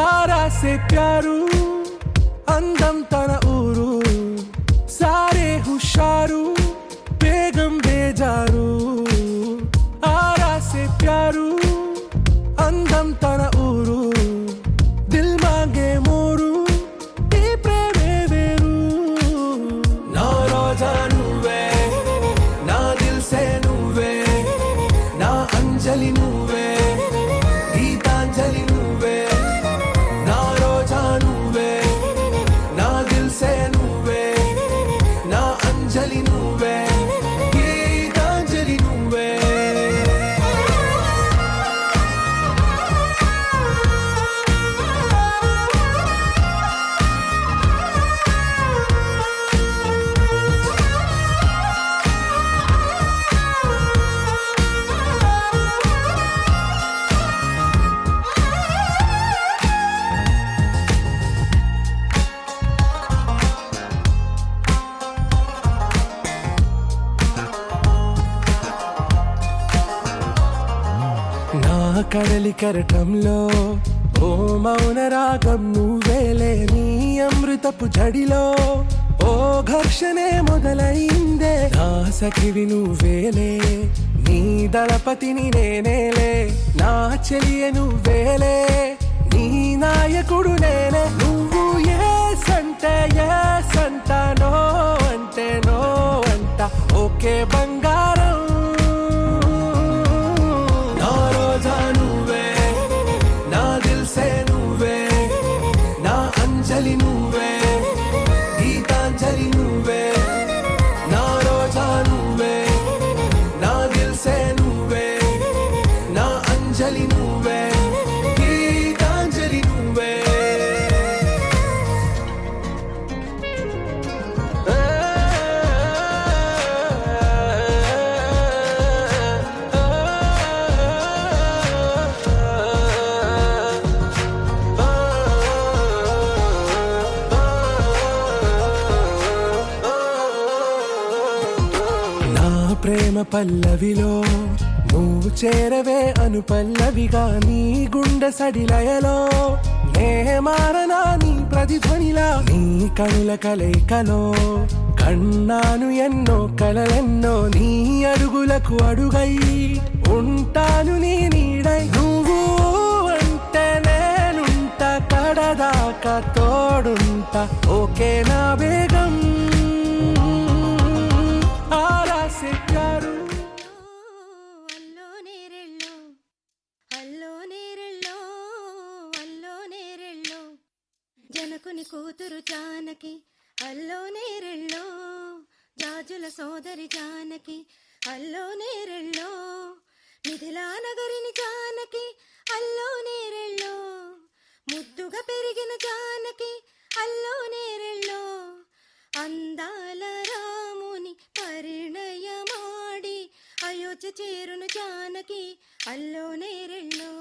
ఆరా సే ప్యారు అందం తన ఊరు సారే హుషారు బేగం బేజారు ఆరా సే ప్యారు అందం తన ఊరు దిల్ మాంగే మోరు ఈ ప్రేమే వేరు నా రోజా నువ్వే నా దిల్ సే నువ్వే నా అంజలి నువ్వే గీతాంజలి నువ్వే నా రోజా నువ్వే నా దిల్ సే నువ్వే నా అంజలి నువ్వే గీతాంజలి నువ్వే నా కడలి కరటంలో ఓ మౌన రాగం నువ్వేలే నీ అమృతపు జడిలో ఓ ఘర్షణే మొదలైందే నా సఖివి నువ్వేలే నీ దళపతిని నేనేలే నా చెలియ నువ్వేలే నీ నాయకుడు నేనే నువ్వు ఏ సంట నో అంటే నో అంట ఓకే బంగారం నా రోజా నువ్వే నా దిల్ సే నువ్వే నా అంజలి నువ్వే గీతాంజలి నువ్వే నా రోజా నువ్వే నా దిల్ సే నువ్వే నా అంజలి నువ్వే గీతాంజలి నువ్వే నా ప్రేమ పల్లవిలో నువ్వు చేరవే అను పల్లవిగా నీ గుండె సడిలయలో నే మారనా నీ ప్రతిధ్వనిలా నీ కనుల కలయికలో కన్నాను ఎన్నో కలలెన్నో నీ అడుగులకు అడుగై ఉంటాను నీ నీడై నువ్వు అంటే నేనుంట కడదాకా తోడుంటా ఓకే నా బేగం ఆరా సే ప్యారు అల్లో నేరెళ్ళో అల్లో నేరెళ్ళో అల్లో నేరెళ్ళో జనకుని కూతురు జానకి అల్లో నేరెళ్ళో జాజుల సోదరి జానకి అల్లో నేరెళ్ళో మిథిలా నగరిని జానకి అల్లో నేరెళ్ళో ముద్దుగా పెరిగిన జానకి అల్లో నేరెళ్ళో అందాల రాముని పరిణయమాడి అయోధ్య చేరును జానకి అల్లో నేరెళ్ళో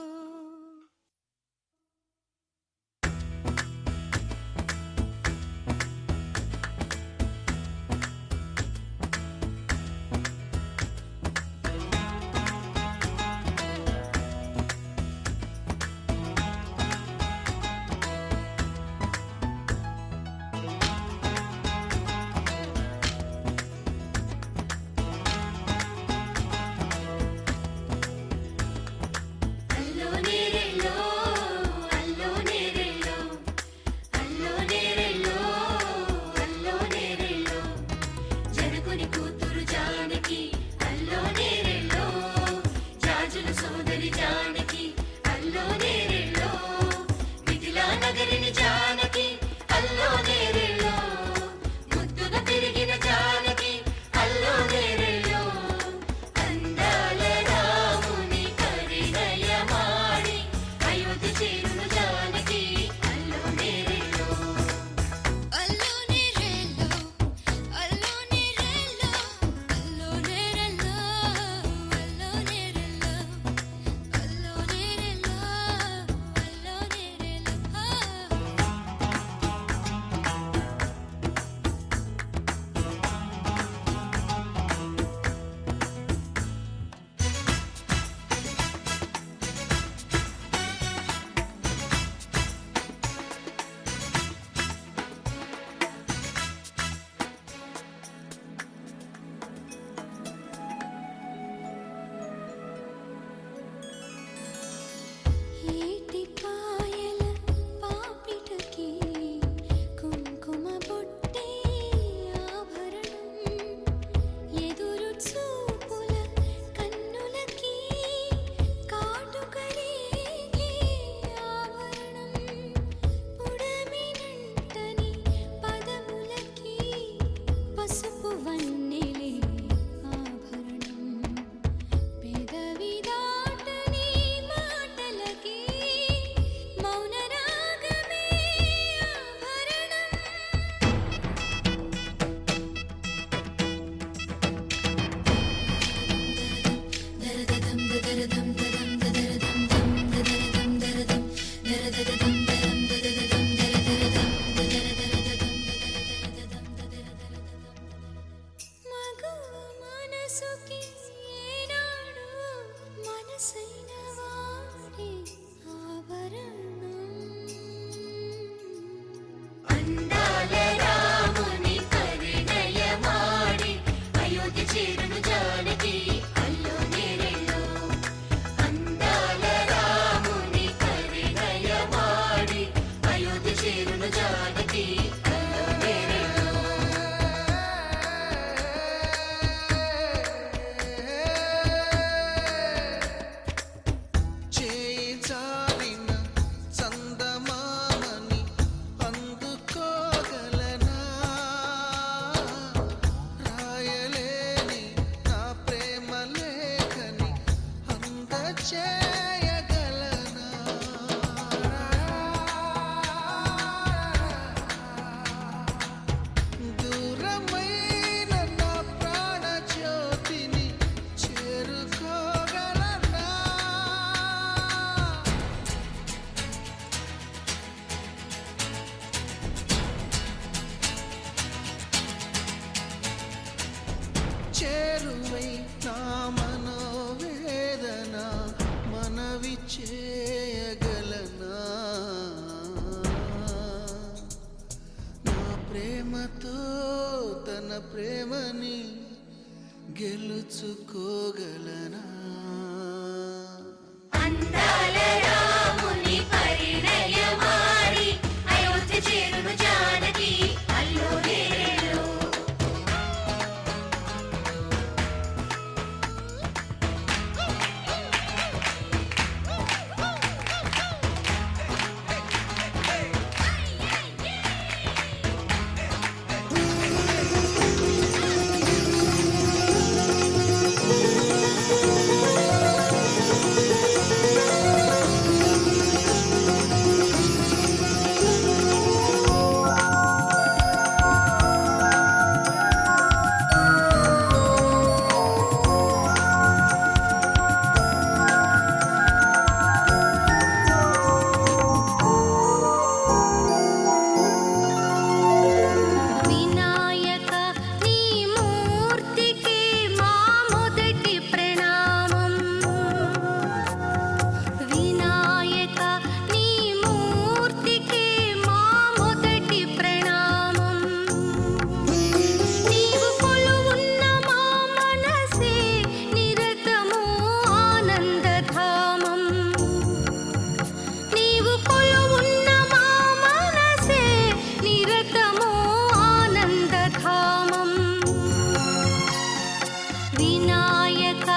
మగువ మనసుకి ఏనాడు మనసైన వాడి ఆభరణం. అందాల రాముని పరిణయమాడి అయోధ్య చేరును జానకి అల్లో నేరెళ్ళు. అందాల రాముని పరిణయమాడి అయోధ్య చేరును జానకి అల్లో నేరెళ్ళు. చేయి జారిన చందమామని అందుకోగలనా రాయలేని నా ప్రేమ లేఖని అందచేయగలనా దూరమైన నా ప్రాణ జ్యోతిని చేరుకోగలనా చేరువై నా మనోవేదన మనవి చేయగలనా నా ప్రేమతో తన ప్రేమని గెలుచుకోగలనా అందాల రాముని పరిణయమాడి అయోధ్య చేరును జానకి అల్లో నేరెళ్ళు. వినాయక నీ మూర్తికి మా మొదటి ప్రణామం. వినాయక నీ మూర్తికి మా మొదటి ప్రణామం. నీవు కొలువున్న మా మనసే నిరతము ఆనందధామం. నీవు కొలువున్న మా మనసే నిరతము ఆనందధామం. వినాయక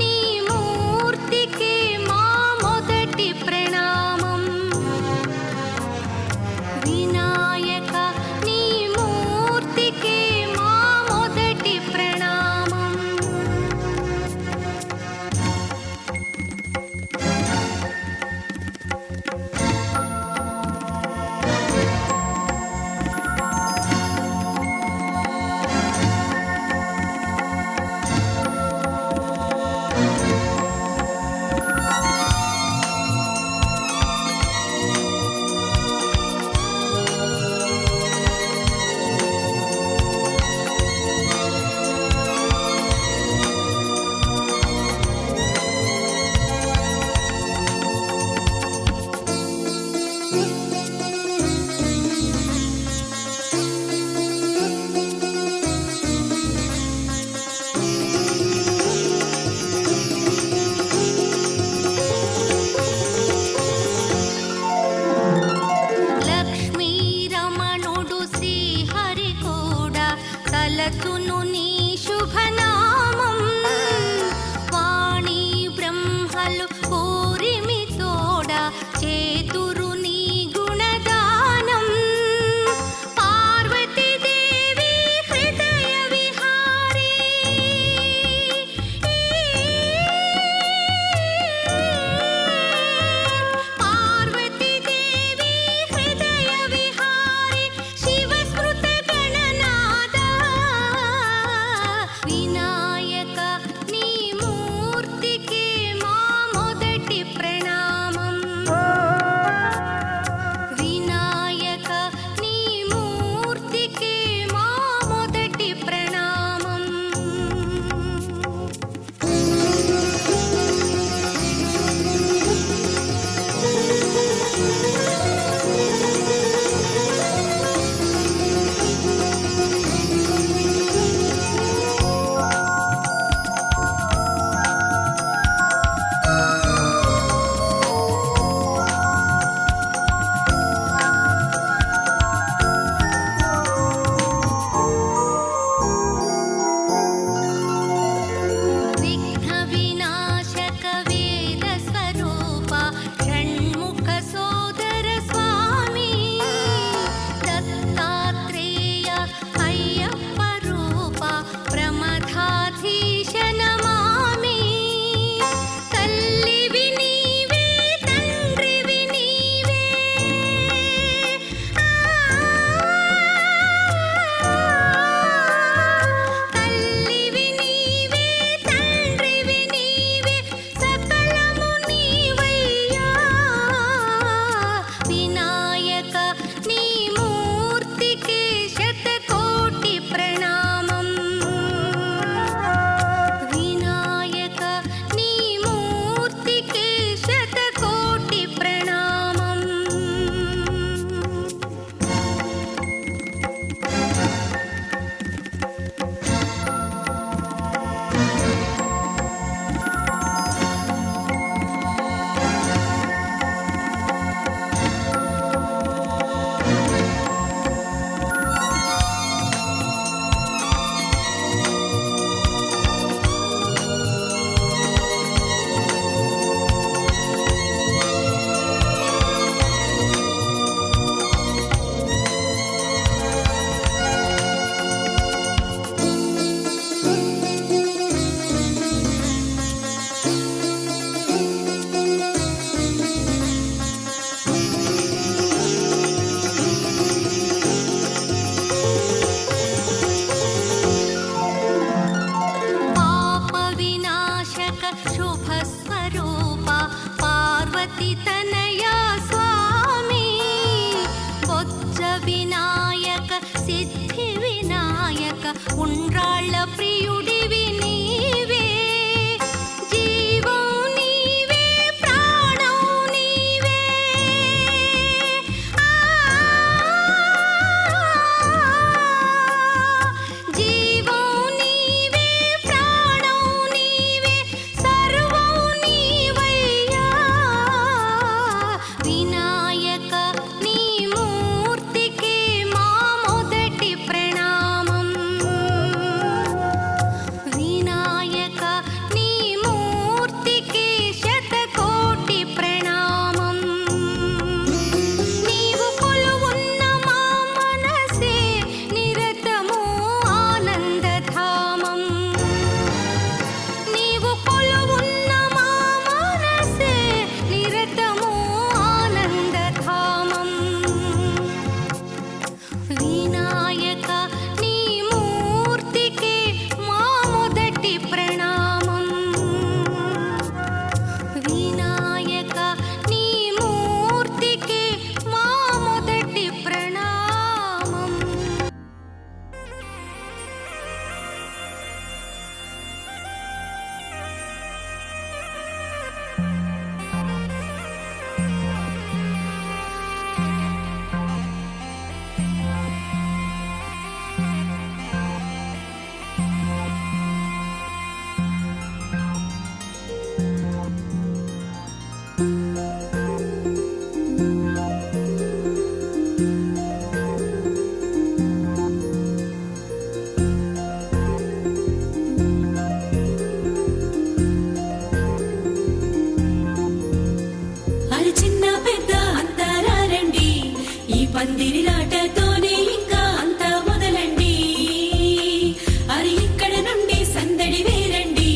నీ మూర్తికి మా మొదటి ప్రణామం. వినాయక నీ మూర్తికి మా మొదటి ప్రణామం. లక్ష్మీ రమణుడు శ్రీహరి కూడా తలచును నీ శుభనామం. వాణి బ్రహ్మలు కోరిమి తోడ చేతురు నీ గుణ పందిరి రాటతోనే ఇంకా అంతా మొదలండి అరి ఇక్కడ నుండి సందడి వేరండి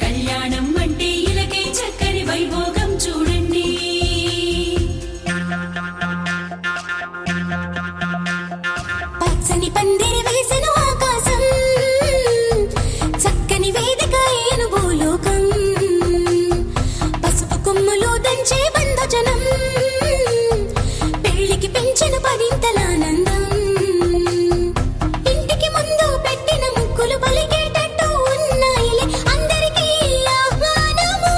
కళ్యాణం అంటే ఇలకే చక్కని వైభోగం చూడండి పచ్చని పందిరి వేసెను ఆకాశం చక్కని వేదిక ఏను భూలోకం పసుపు కొమ్ములు దంచే బంధుజనం పెళ్లికి పెంచిన పదింతలానందం ఇంటికి ముందు పెట్టిన ముక్కులు పలికేటట్టు ఉన్నాయిలే అందరికీ ఆహ్వానము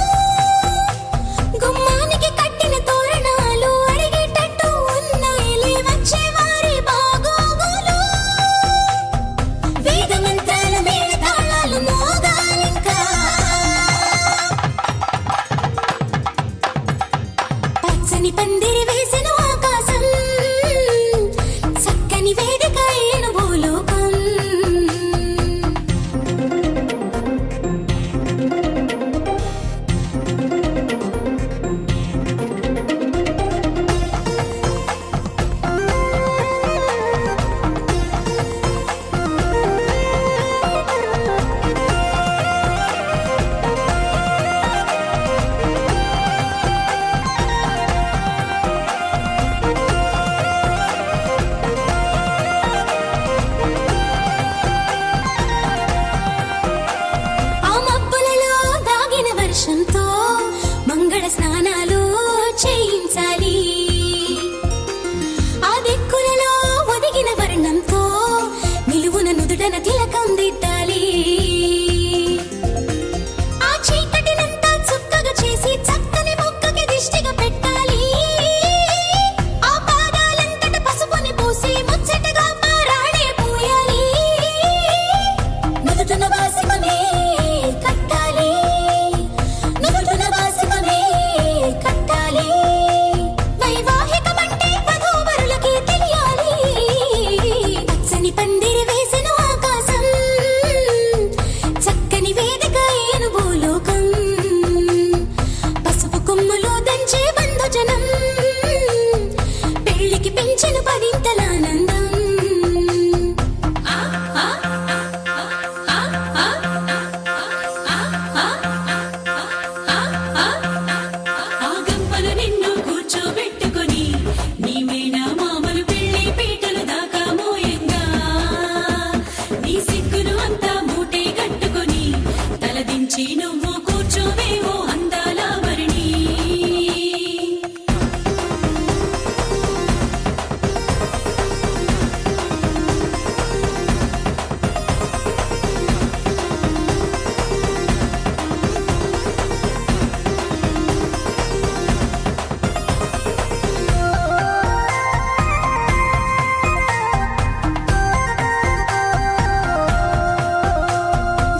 గుమ్మానికి కట్టిన తోరణాలు అడిగేటట్టు ఉన్నాయిలే వచ్చేవారి బాగోగులు వేద మంత్రాల మేళ తాళాలు మోగాలింకా పచ్చని పందిరి వేసెను ఆకాశం చక్కని వేదిక ఏను భూలోకం ఆ మబ్బులలో దాగిన వర్షంతో మంగళ స్నానాలు చేయించాలి ఆ దిక్కులలో ఒదిగిన వర్ణంతో నిలువున నుదుటన తిలకం దిద్దాలి ఆ చీకటినంతా చుక్కగా చేసి చక్కని మొక్కకి దిష్టిగా పెట్టాలి ఆ పాదాలంతట పసుపుని పూసి ముచ్చటగా పారాణే పూయాలి నుదుటన వాసికమే కట్టాలి నుదుటన వాసికమే కట్టాలి వైవాహికమంటే వధూవరులకి తెలియాలి పచ్చని పందిరి వేసెను ఆకాశం చక్కని వేదిక ఏను భూలోకం పసుపు కొమ్ములు దంచే బంధుజనం పెళ్లికి పెంచిన పదింతలానందం ఆ గంపలు నిన్ను కూర్చోబెట్టుకొని నీ మేన మామలు పెళ్లి పీటలు దాకా మోయంగా నీ సిగ్గును అంతా మూటే కట్టుకొని తలదించి నువ్వు కూర్చోవేవో అందాల వరిణి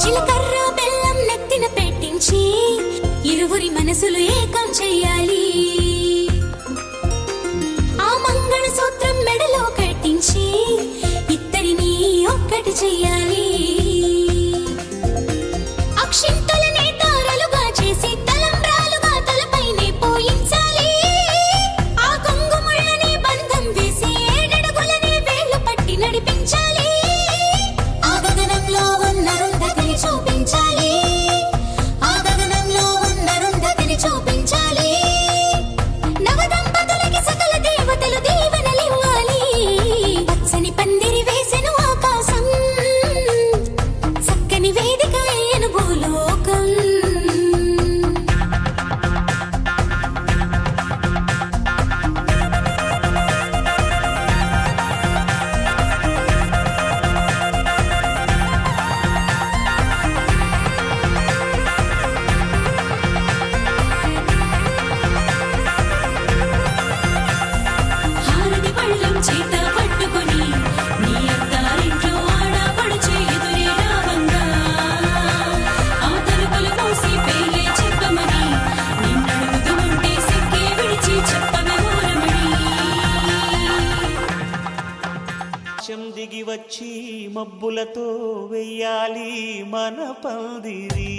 జీలకర్ర బెల్లం నెత్తిన పెట్టించి ఇరువురి మనసులు ఏకం చెయ్యాలి ఆ మంగళ సూత్రం మెడలో కట్టించి ఇద్దరిని ఒక్కటి చెయ్యాలి అక్షింతలనే తారలుగా చేసి తలంబ్రాలుగా తలపైనే పోయించాలి ఆ కొంగుముళ్ళని బంధం వేసి ఏడడుగులనే వేళ్లు పట్టి నడిపించాలి ఆ గగనంలో ఉన్న రుంధతిని చూపించాలి ఆ గగనంలో ఉన్న రుంధతిని చూపించాలి నవదంపతులకి సకల దేవతలు దీవెనలివ్వాలి పచ్చని పందిరి వేసెను ఆకాశం చక్కని వేదిక ఏను భూలోకం హారతి పళ్ళం చేత పట్టుకొని నీ అత్తారింట్లో ఆడపడుచే ఎదురే రావంగా ఆ తలుపులు మూసి పేలే చెప్పమని నిన్నడుగుతూ ఉంటే సిక్కే విడిచి చెప్పవే ఊరమణి దిగి వచ్చి మబ్బులతో వెయ్యాలి మన పందిరి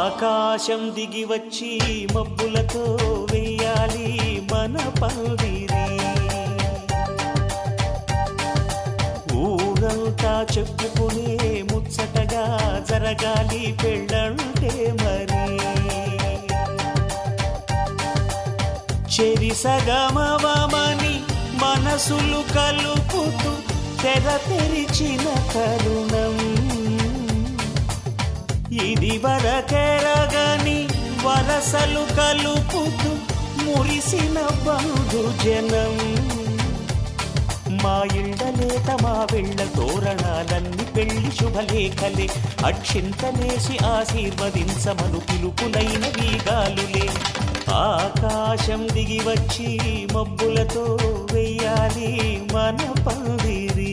ఆకాశం దిగి వచ్చి మబ్బులతో వెయ్యాలి మన పందిరి. ఊరంతా చెప్పుకునే ముచ్చటగా జరగాలి పెళ్ళంటే మరి. చెరిసగమవమని మనసులు కలుపుతూ తెర తెరిచిన తరుణం ఇది వరకెరగని వరసలు కలుపుతూ మురిసిన బంధుజనం. మా ఇళ్ళలేత మా వెళ్ళ తోరణాలన్నీ పెళ్లి శుభలేఖలే. అక్షింతలేసి ఆశీర్వదించమను పిలుపులైన వీగాలులే. ఆకాశం దిగి వచ్చి మబ్బులతో వెయ్యాలి మన పందిరి.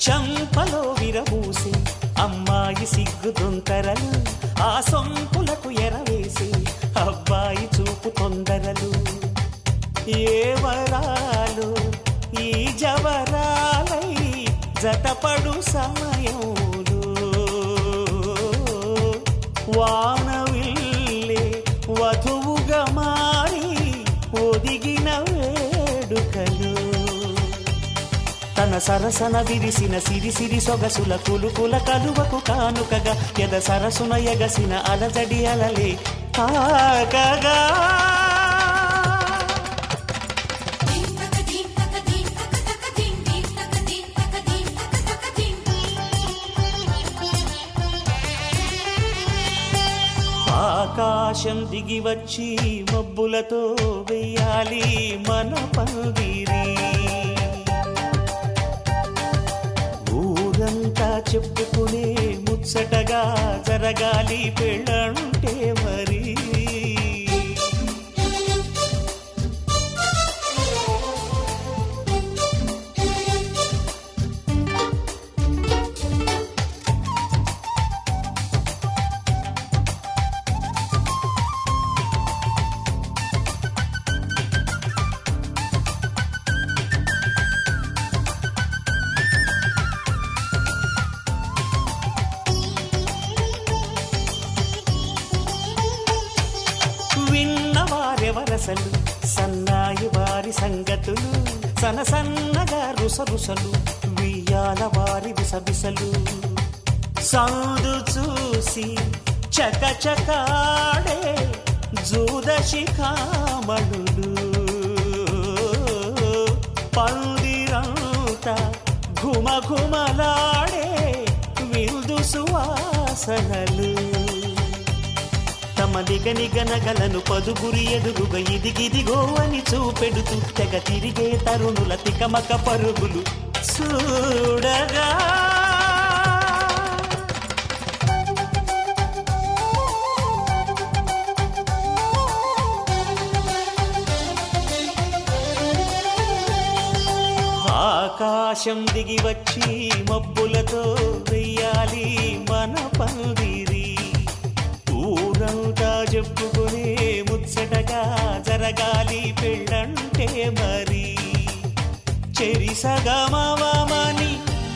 చంపలో విరబూసి అమ్మాయి సిగ్గు దొంతరలు, ఆ సొంపులకు ఎరవేసి అబ్బాయి చూపు తొందరలు. ఏ వరాలు ఈ జవరాలై జతపడు సమయంలో వానవిల్లే వధువుగా మారి ఒదిగిన వేడుకలు. తన సరసన విరిసిన సిరిసిరి సొగసుల కులుకుల కలువకు కానుకగా ఎద సరసున ఎగసిన అలజడి అలలే ఆగగా. ఆకాశం దిగి వచ్చి మబ్బులతో వెయ్యాలి మన పందిరి. ఊరంతా చెప్పుకునే ముచ్చటగా జరగాలి పెళ్ళంటే మరి. విన్నవారెవరసలు సన్నాయి వారి సంగతులు, సనసన్నగా రుసరుసలు వియ్యాల వారి విసవిసలు. సందు చూసి చకచకాడే జూదశిఖామణులు, పందిరంతా ఘుమఘుమలాడే విందు సువాసనలు. తమ నిగనిగనగలను పదుగురి ఎదురుగా ఇదిగిదిగో అని చూపెడుతూ తెగ తిరిగే తరుణుల తికమక పరుగులు చూడగా. ఆకాశం దిగి వచ్చి మబ్బులతో వెయ్యాలి మన పందిరి. ఊరంతా చెప్పుకునే ముచ్చటగా జరగాలి పెళ్ళంటే మరి. చెరిసగమవమని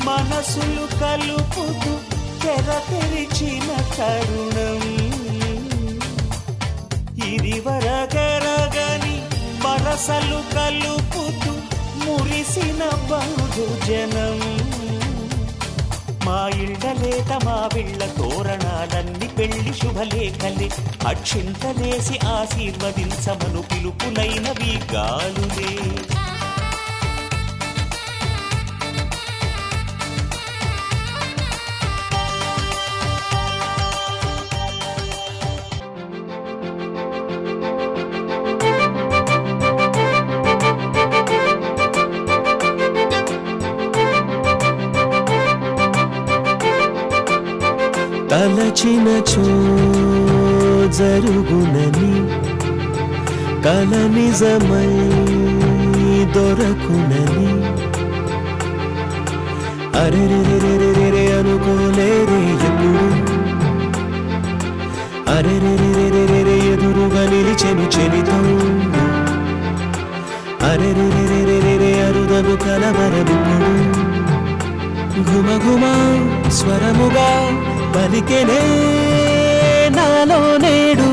మనసులు కలుపుతూ తెర తెరిచిన తరుణం ఇది వరకరగని వరసలు కలుపుతూ మురిసిన బంధుజనం. మా ఇళ్ళలేత మా వీళ్ళ తోరణాలన్నీ పెళ్లి శుభలేఖలే. అక్షింతలేసి ఆశీర్వదించమను పిలుపులైనవి గాలులే. తలచినచో జరుగునని కల నిజమై దొరకునని అరెరెరెరెరెరె అనుకోలేదే ఎప్పుడు అరెరెరెరెరెరె ఎదురుగా నిలిచెను చెలితో అరెరెరెరెరెరె అరుదగు కలవరమిప్పుడు ఘుమఘుమ స్వరముగా పలికెనే నాలో నేడు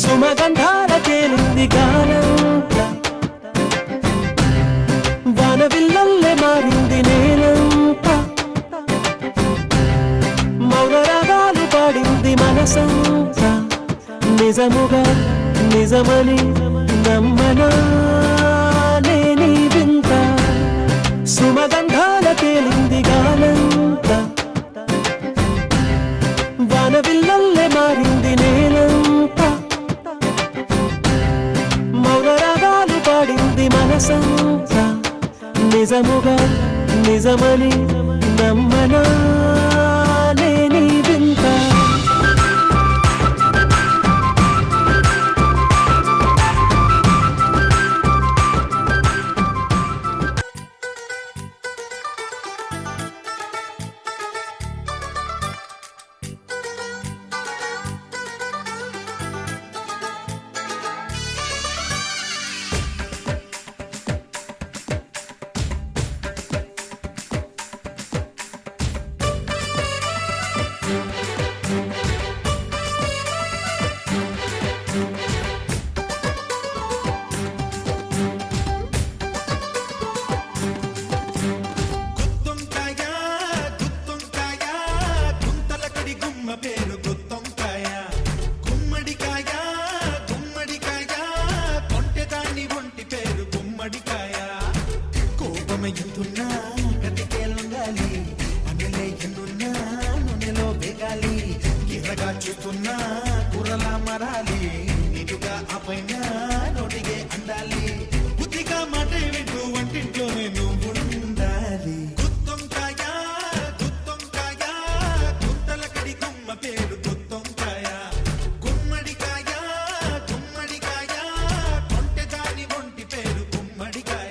సుమగంధాల తేలింది గానం వానవిల్లల్లే మారింది నేలంతా మౌన రాగాలు పాడింది మనసంతా నిజముగా నిజమని నమ్మనా నేనీ వింత సుమగంధాల తేలింది గానంతా వానవిల్లల్లే మారింది నేలంతా మౌన రాగాలు పాడింది మనసంతా నిజముగా నిజమని నమ్మనా నేనీ వింత గుత్తొంకాయ గుత్తొంకాయ గుంతలకడి గుమ్మ పేరు గుత్తొంకాయ గుమ్మడికాయ గుమ్మడికాయ కొంటెదాన్ని ఒంటి పేరు గుమ్మడికాయ కోపమయ్యుతున్నా గతికేలుండాలి అనలే ఎన్నున్నా నూనెలో వేగాలి గిరగా చూస్తున్నా కూరలా మరాలి నిటుగా అపైన నోటిగే అండాలి బుద్ధిగా మాట వింటూ వంటింట్లోనే నువ్వు ఉండాలి గుత్తొంకాయ గుత్తొంకాయ గుత్తలకడి గుమ్మ పేరు గుత్తొంకాయ గుమ్మడికాయ గుమ్మడికాయ కొంటెదాని ఒంటి పేరు గుమ్మడికాయ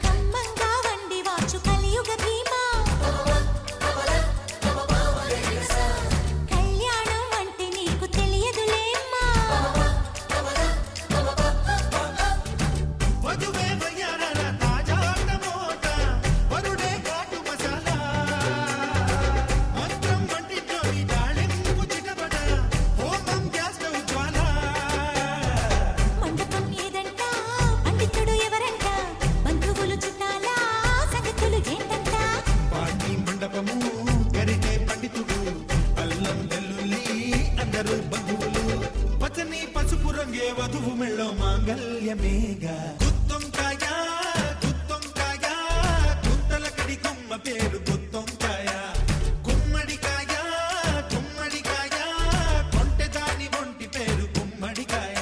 కమ్మంగా వండి వాచు కలియుగ భీమా కళ్యాణం అంటే నీకు తెలియదులేమ్మా వధువే వయ్యారాల తాజా టమోట వరుడే ఘాటు మసాలా మంత్రం వంటింట్లోని దాళింపు చిటపట హోమం గ్యాస్ స్టవ్ జ్వాల మండపం ఏదంట పండితుడు ఎవరంట బంధువులు చుట్టాలా సంగతులు ఏంటంట పాండి మండపము గరిటే పండితుడు అల్లం వెల్లుల్లి అందరూ బంధువులు పచ్చని పసుపు రంగే వధువు మెళ్ళో మాంగల్యమేగా గుత్తొంకాయ గుత్తొంకాయ గుంతలకడి గుమ్మ పేరు గుత్తొంకాయ గుమ్మడికాయ గుమ్మడికాయ కొంటెదాని ఒంటి పేరు గుమ్మడికాయ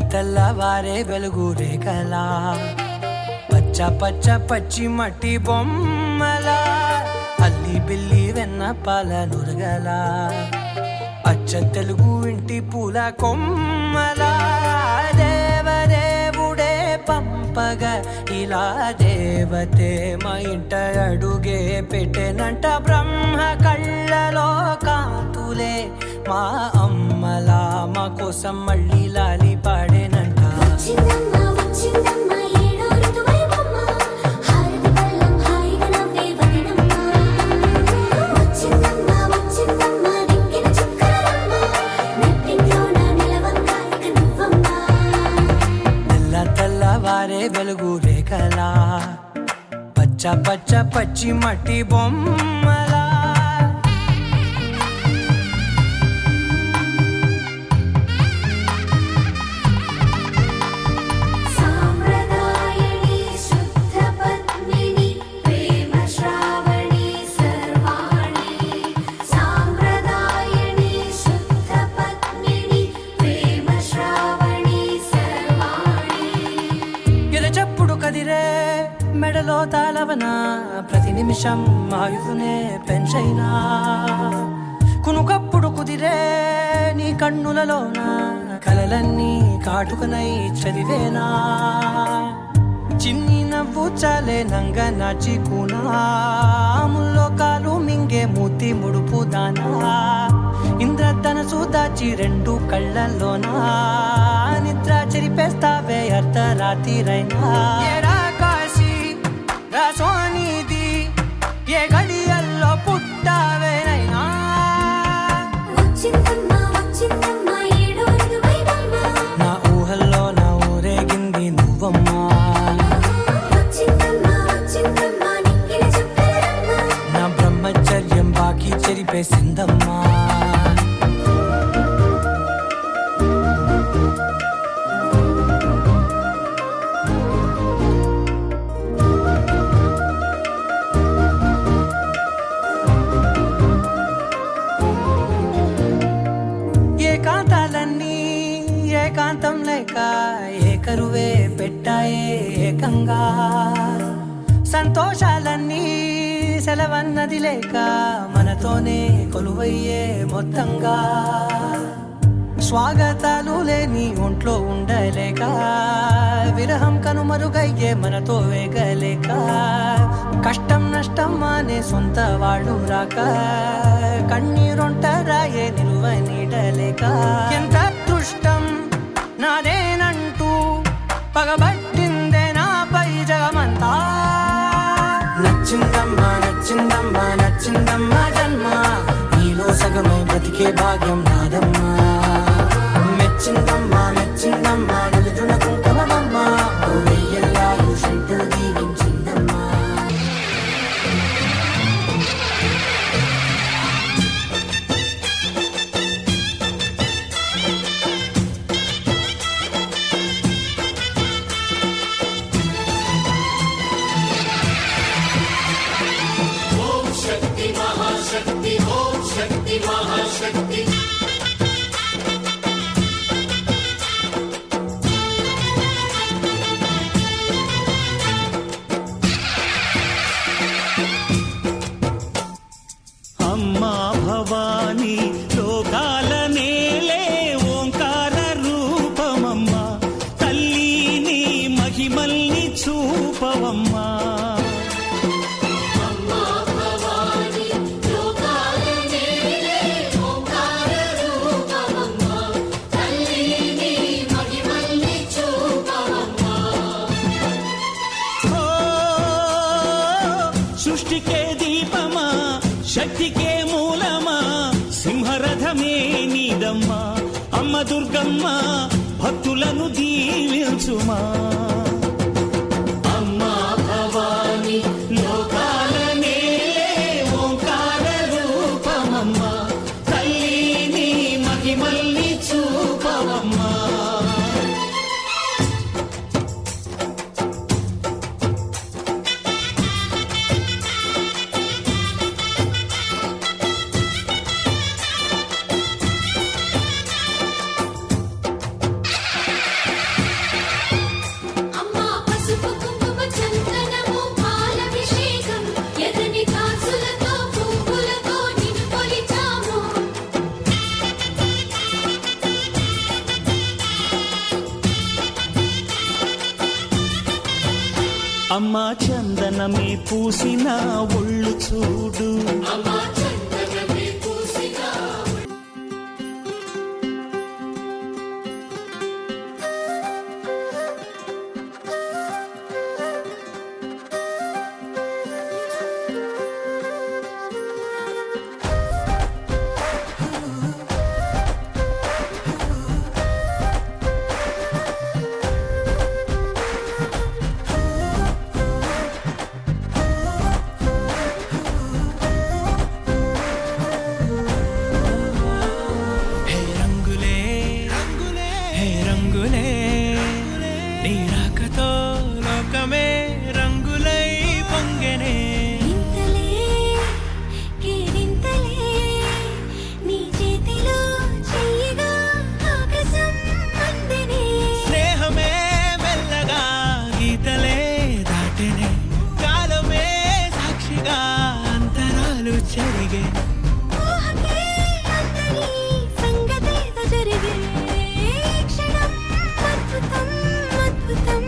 తెల్లవారే వెలుగు రేఖలా పచ్చ పచ్చ పచ్చి మట్టి బొమ్మలా అల్లి బిల్లి వెన్న పాల నురగలా అచ్చ తెలుగు ఇంటి పూల కొమ్మలా దేవదేవుడే పంపగా ఇలా దేవతే మా ఇంట అడుగే పెట్టెనంట బ్రహ్మ కళ్ళలో కాంతులే మా అమ్మలా మా కోసం మళ్ళీ లాలి పాడేనంట వచ్చిందమ్మ వచ్చిందమ్మ ఏడో ఋతువైవమ్మ హారతి పళ్ళం హాయిగా నవ్వే వదనమ్మ వచ్చిందమ్మ వచ్చిందమ్మ దిక్కిన చుక్కలమ్మ నెట్టింట్లోన నిలవంగా ఇక నువ్వమ్మ తెల్లవారే వెలుగు రేఖలా పచ్చ పచ్చ పచ్చి మట్టి బొమ్మలా సాంప్రదాయని శుద్ధ పద్మిని ప్రేమ శ్రావణి సర్వాణి సాంప్రదాయని శుద్ధ పద్మిని ప్రేమ శ్రావణి సర్వాణి ఎరచప్పుడు కదిరే మెడలో తాళవన ప్రతి నిమిషం ఆయుధునే పెంచైనా కునుకప్పుడు కుదిరే నీ కన్నులలోన కలలన్నీ కాటుకనై చదివేనా చిన్ని నవ్వు చాలే నంగ నాచి కూనాముల్లో కాలు మింగే మూతి ముడుపు దానా ఇంద్రధనసు దాచి రెండు కళ్ళల్లోనా నిద్ర చెరిపేస్తావే అర్ధరాత్రిరైనా ఏడా కాశీ రాసోనిది ఏ గడియల్లో పుట్టావేనైనా వచ్చిందమ్మ వచ్చిందమ్మ ఏడో ఋతువైవమ్మ నా ఊహల్లో నా ఊరేగింది నువ్వమ్మా వచ్చిందమ్మ వచ్చిందమ్మ నిక్కిన చుక్కలమ్మ నా బ్రహ్మచర్యం బాకీ చెరిపేసిందమ్మా ఏకాంతాలన్నీ ఏకాంతం లేక ఏకరువే పెట్టాయే ఏకంగా సంతోషాలన్నీ సెలవన్నది లేక మనతోనే కొలువయ్యే మొత్తంగా స్వాగతాలు లేని ఒంట్లో ఉండలేక విరహం కనుమరుగయ్యే మనతో వేగలేక కష్టం నష్టం అనే సొంత వాళ్ళు రాక కన్నీరొంటరాయే నిలువ నీడలేక ఎంత అదృష్టం నాదేనంటూ పగబట్టిందే నాపై జగమంతా నచ్చిందమ్మా నచ్చిందమ్మా నచ్చిందమ్మా జన్మ నీలో సగమై బ్రతికే భాగ్యం నాదమ్మా మెచ్చిందమ్మా మెచ్చిందమ్మా నిలుచున కుంకుమమ్మా వెయ్యల్లాలు శంకులు దీవించిందమ్మా అమ్మా భవానీ లోకాల నేలే ఓంకార రూపమమ్మా తల్లి నీ మహిమల్ని చూపవమ్మా ఓ, సృష్టికే దీపమా శక్తికే మూలమా సింహరథమే నీదమ్మా అమ్మ దుర్గమ్మ భక్తులను దీవించుమా అమ్మా భవాని లోకాల నేలే ఓంకార రూపమమ్మా తల్లి నీ మహిమల్ని చూపవమ్మా అమ్మా చందనమే పూసిన ఒళ్ళు చూడు హే రంగులే రంగులే హే రంగులే నీ రాకతో లోకమే రంగులై పొంగెనే ఇంతలే కేరింతలే నీ చేతిలో చెయ్యగా ఆకాశం అందనే స్నేహమే మెల్లగా గీతలే దాటెనే కాలమే సాక్షిగా అంతరాలు చెరిగే ఊహకే అందని సంగతేదో జరిగే క్షణం అద్భుతం అద్భుతం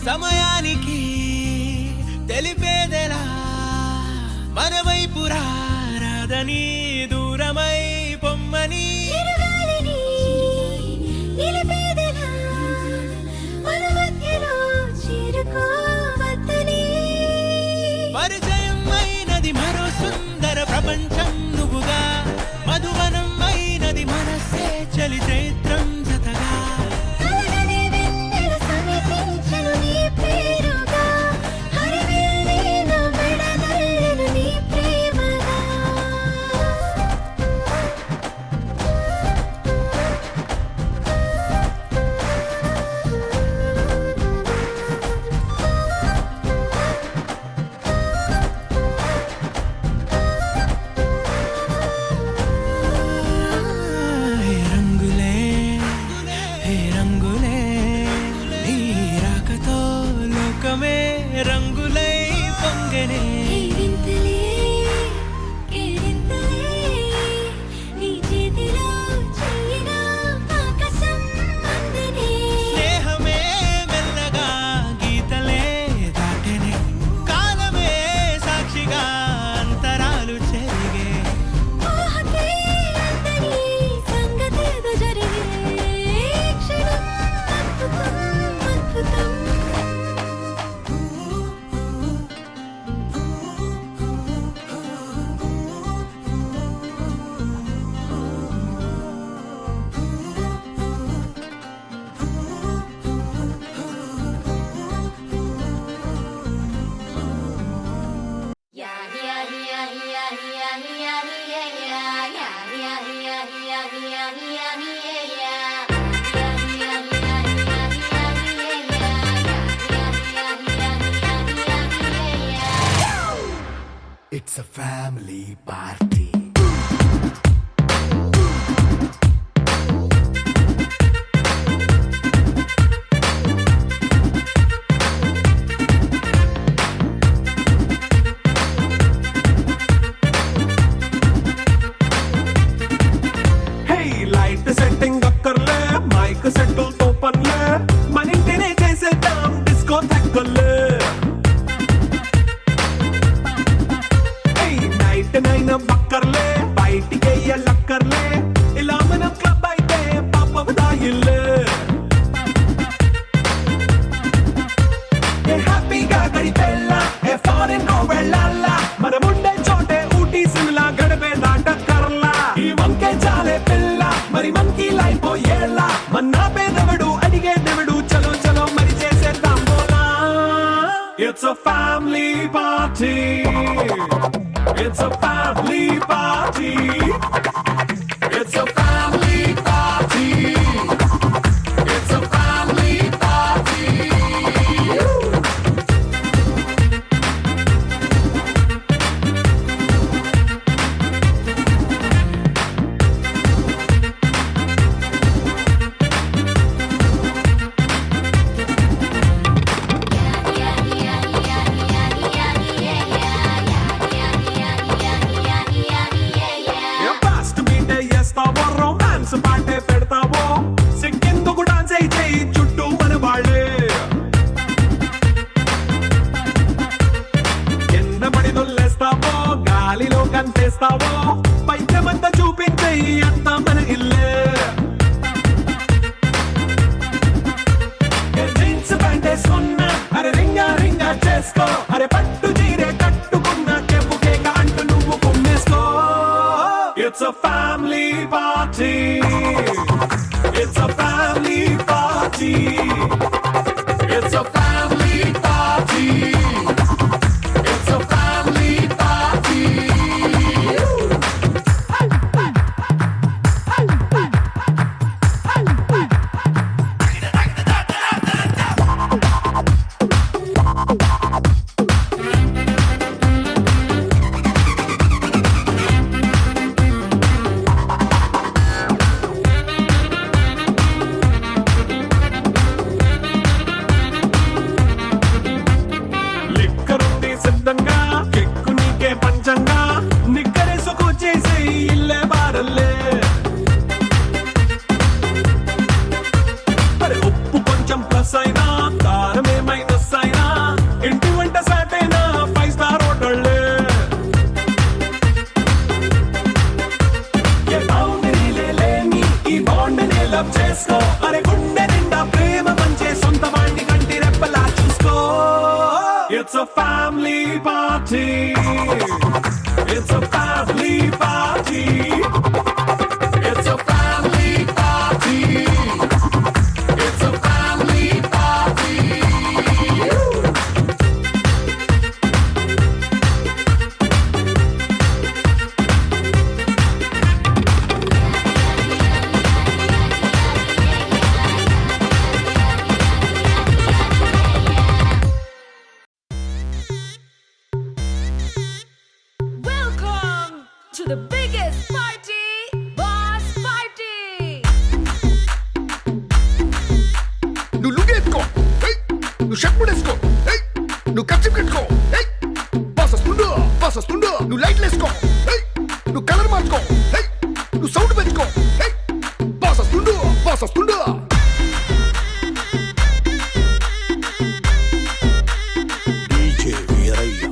సమయానికి తెలిపేదెలా మన వైపు రాదని దూరమై పొమ్మని చిరుగాలిని నిలిపేదెలా మన మధ్యలో చేరుకోవద్దని పరిచయం అయినది మరో సుందర ప్రపంచం నువ్వుగా మధువనం అయినది మనసే చలి చైత్రం జతగా కలగని వెన్నెల సమీపించెను నీ పేరుగా హరివిల్లే నా మెడదల్లెను నీ ప్రేమగా హే రంగులే హే రంగులే నీ రాకతో లోకమే రంగులై పొంగెనే కేరింతలే కేరింతలే నీ చేతిలో చెయ్యగా ఆకాశం అందనే స్నేహమే మెల్లగా గీతలే దాటెనే కాలమే సాక్షిగా అంతరాలు చెరిగే ఊహకే అందని సంగతేదో జరిగే క్షణం అద్భుతం అద్భుతం It's a family party. Hey, light setting అక్కర్లే మైక్ సెట్టుల్ తో పనిలే మన ఇంటినే చేసేద్దాం డిస్కో థక్కర్లే నైట్ నైన్ బక్క ఎవడు అడిగేదెవడు చలో చలో మరి చేసేద్దాం బోలా. It's a family party. It's a family party. It's a family party. It's a family party. Fast beat చేస్తావో రొమాన్స్ పాటే పెడతావో సిగ్గెందుకు డాన్స్ అయి చేయి చుట్టూ మన వాళ్ళే కింద పడి దొల్లేస్తావో గాలిలో కంటేస్తావో పైద్యమంతా చూపించేయి అంతా మన ఇల్లే జీన్స్ ప్యాంట్ వేసుకున్నా అరే రింగా రింగా చేసుకో అరే పట్టు చీరే కట్టుకున్న కెప్పు కేక అంటూ నువ్వు కుమ్మేసుకో. It's a family party. It's a family party. It's a family party. It's a family party. లిక్కరుంది సిద్ధంగా కిక్కు నీకే పంచంగా నిక్కరేసుకు చేసే ఇల్లే బారల్లే. అరే ఉప్పు కొంచెం ప్లస్ అయినా కారమే మైనస్ అయినా ఇంటి వంట సాటైనా 5 స్టార్ హోటళ్ళే. ఏ బౌండరీలే లేని ఈ బాండ్నే లవ్ చేసుకో అరే గుండె నిండా ప్రేమ పంచే సొంత వాణ్ణి కంటి రెప్పలా చూసుకో. It's a family party. It's a family party. It's a family party. It's a family party. Welcome to the biggest party, Boss Party! నువ్వు లుగేసుకో నువ్వు షర్ట్ ముడేసుకో నువ్వు కచ్చి కట్టుకో బాస్ వస్తుండు నువ్వు లైట్లు వేసుకో నువ్వు కలర్ మార్చుకో నువ్వు సౌండ్ పెంచుకో బాస్ వస్తుండు డీజే వీరయ్య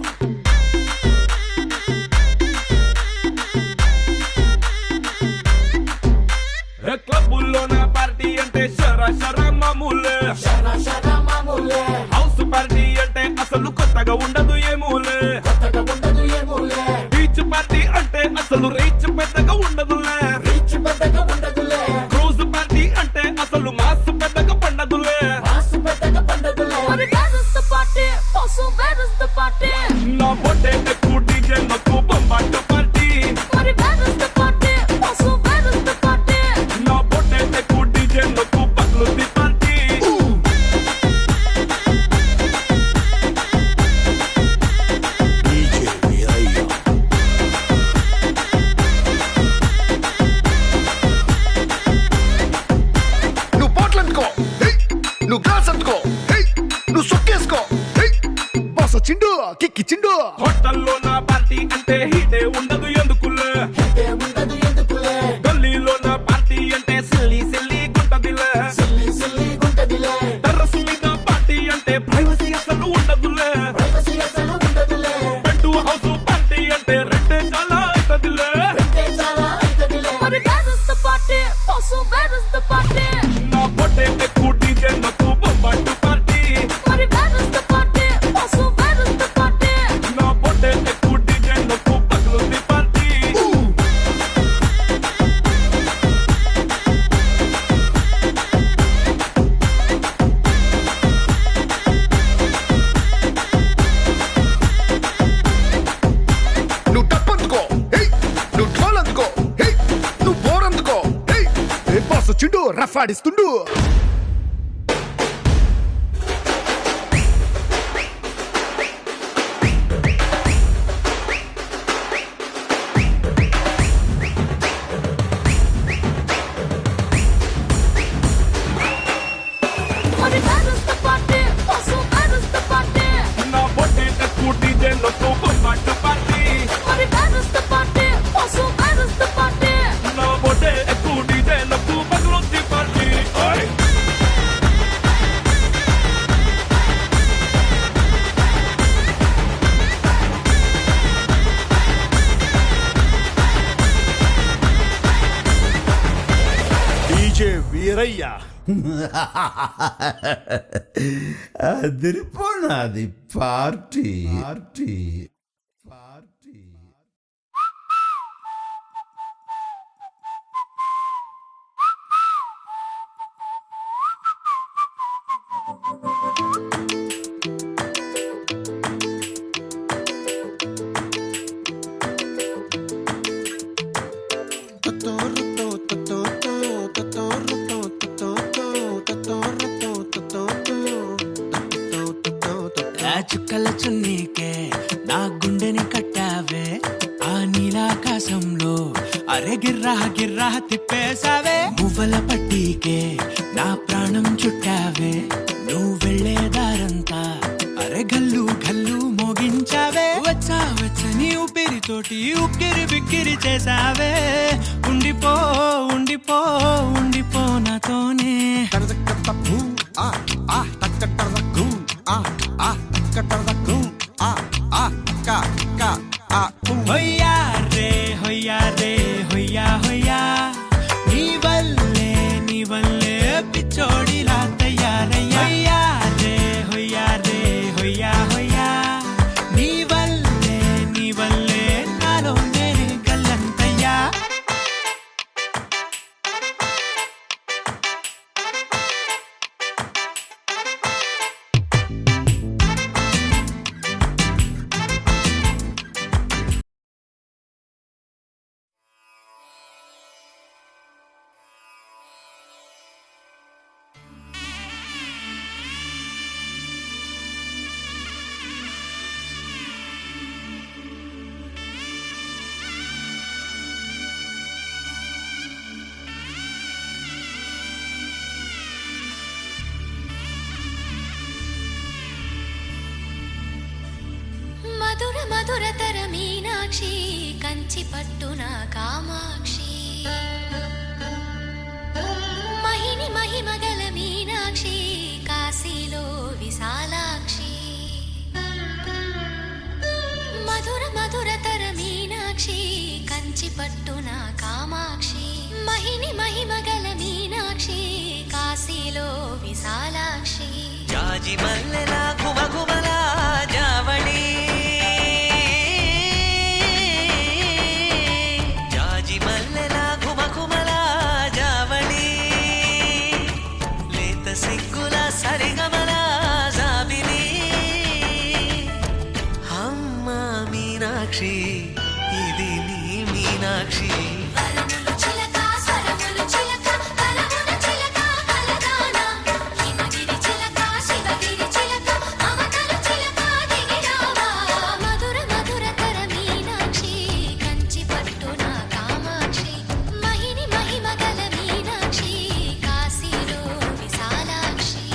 క్లబ్బుల్లో నా పార్టీ అంటే షరా షరా మామూలే. హౌస్ పార్టీ అంటే అసలు కొత్తగా ఉండదు ఏమూలే. బీచ్ పార్టీ అంటే అసలు రీచ్ పెద్దగా ఉండదులే. క్రూజ్ పార్టీ అంటే అసలు మాస్ పెద్దగా పండదులే. మరి where is the party? Also, where is the party? నా బొట్టే ఎక్కువ డీజే నాకు బొంబాట పార్టీ. మరి where is the party? Also, where is the party? నా బొట్టే ఎక్కువ డీజే నాకు పక్లుది పార్టీ. డీజే వీరయ్య నువ్వు బాటిల్ అందుకో నువ్వు గ్లాస్ అందుకో నువ్వు సొక్కేసుకో బాస్ వచ్చిండు కిక్కిచ్చిండు. హోటల్లో నా పార్టీ అంటే హీటే ఉండదు ఎందుకులే. గల్లీలో నా పార్టీ అంటే సిల్లి సిల్లి గుంటదిలే. టెర్రస్ మీద పార్టీ అంటే ప్రైవసీ అసలు ఉండదులే. బెడ్ హౌస్ పార్టీ అంటే రెండే చాలా అవుతదిలే. మరి where is the party? Also, where is the party? నా బొట్టే ఎక్కువ డీజే నాకు బొంబాటు పార్టీ. మరి where is the party? Also, where is the party? నా బొట్టే ఎక్కువ డీజే లైఫ్ ఆడిస్తుండు. Money that is the party, also that is the party. నా బొట్టే ఎక్కువ డీజేలతో కొల్మాట party. Money that is the party, also that is the party. నా బొట్టే ఎక్కువ డీజేలతో పగలొత్తి పార్టీ. ఓయ్ డీజే వీరయ్య. అదిరిపోనాది పార్టీ పార్టీ పార్టీ. చుక్కల చున్నీకే నా గుండెని కట్టావే, ఆ నీలాకాశంలో అరే గిర్రా గిర్రా తిప్పేశావే. మువ్వల పట్టీకే నా ప్రాణం చుట్టావే, నువ్వు వెళ్ళేదారంతా అరే గల్లు గల్లు మోగించావే. వచ్చా వచ్చని ఊపిరితోటి ఉక్కిరి బిక్కిరి చేసావే. ఉండిపో ఉండిపో ఉండిపో నాతోనే. హొయ్యా రే హొయ్యా రే హొయ్యా హొయ్యా, నీ వల్లే పిచ్చోడిలా తయారయ్యా. హొయ్యా రే హొయ్యా రే హొయ్యా హొయ్యా, నీ వల్లే నాలో నేనే గల్లంతయ్యా. మధుర మధురతర మీనాక్షి, కంచి పట్టున కామాక్షి. మహిని మహిమగల మీనాక్షి, కాశీలో విశాలాక్షి. మధుర మధురతర మీనాక్షి, కంచి పట్టున కామాక్షి. మహిని మహిమగల మీనాక్షి, కాశీలో విశాలాక్షి. జాజి మల్లెలా గుమగుమలా జావళి, జాజి మల్లెలా గుమగుమలా జావళి, లేత సిగ్గుల సరిగమలా జాబిలి. అమ్మ మీనాక్షి, ఇది నీ మీనాక్షి. వరములు చిలక స్వరములు చిలక, కలమున చిలక కలదాన. హిమగిరి చిలక శివగిరి చిలక, మమతలు చిలక దిగిరావా. మధుర మధురతర మీనాక్షి, కంచి పట్టున కామాక్షి. మహిని మహిమగల మీనాక్షి, కాశీలో విశాలాక్షి.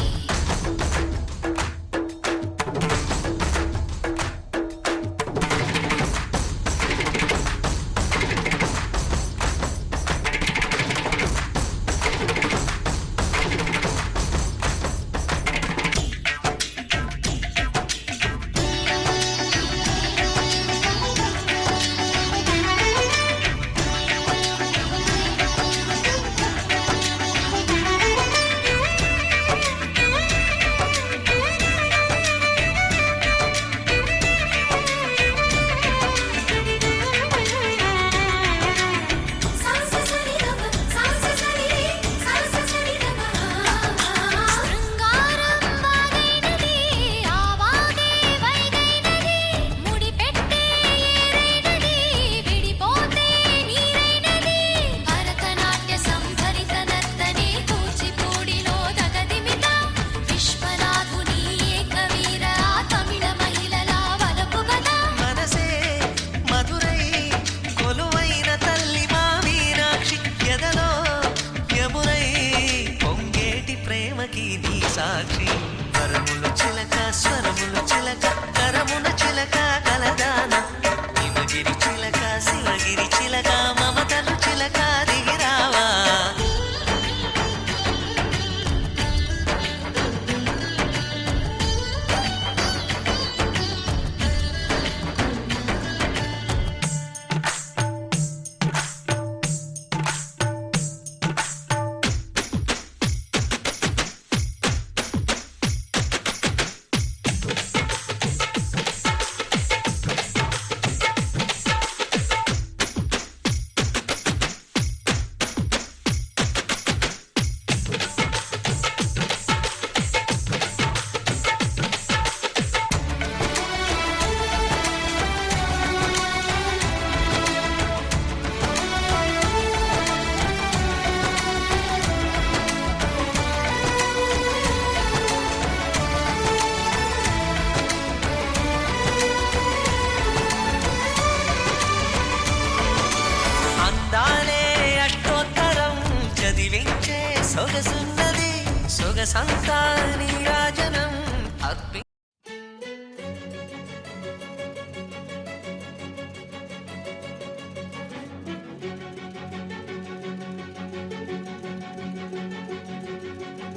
ప్రేమకి నీ సాక్షి వరములు చిలక స్వరములు చిలక కరమున చిలక కలదాన హిమగిరి చిలక శివగిరి చిలక మమతలు చిలక దిగిరావా అందాలే అట్టోత్తరం చదివించే సొగసున్నది సొగసంతా నీరాజనం అద్భి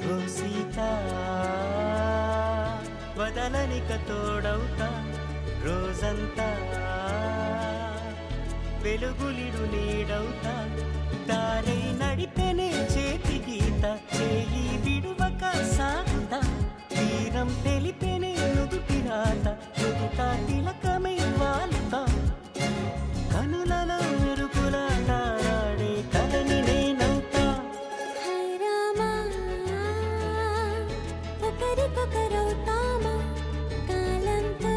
ఓ సీత వదలనిక తోడవుతా రోజంతా వెలుగులిడు నీడవుతా దారి నడిపెనే చేతి గీత చేయి విడువక సాగుతా తీరం తెలిపెనే నుదుటి రాత నుదుట తిలకమై వాలుతా కనులలో మెరుపులాడే కలని నేనవుతా హై రామా ఒకరికొకరవుతామా కాలంతో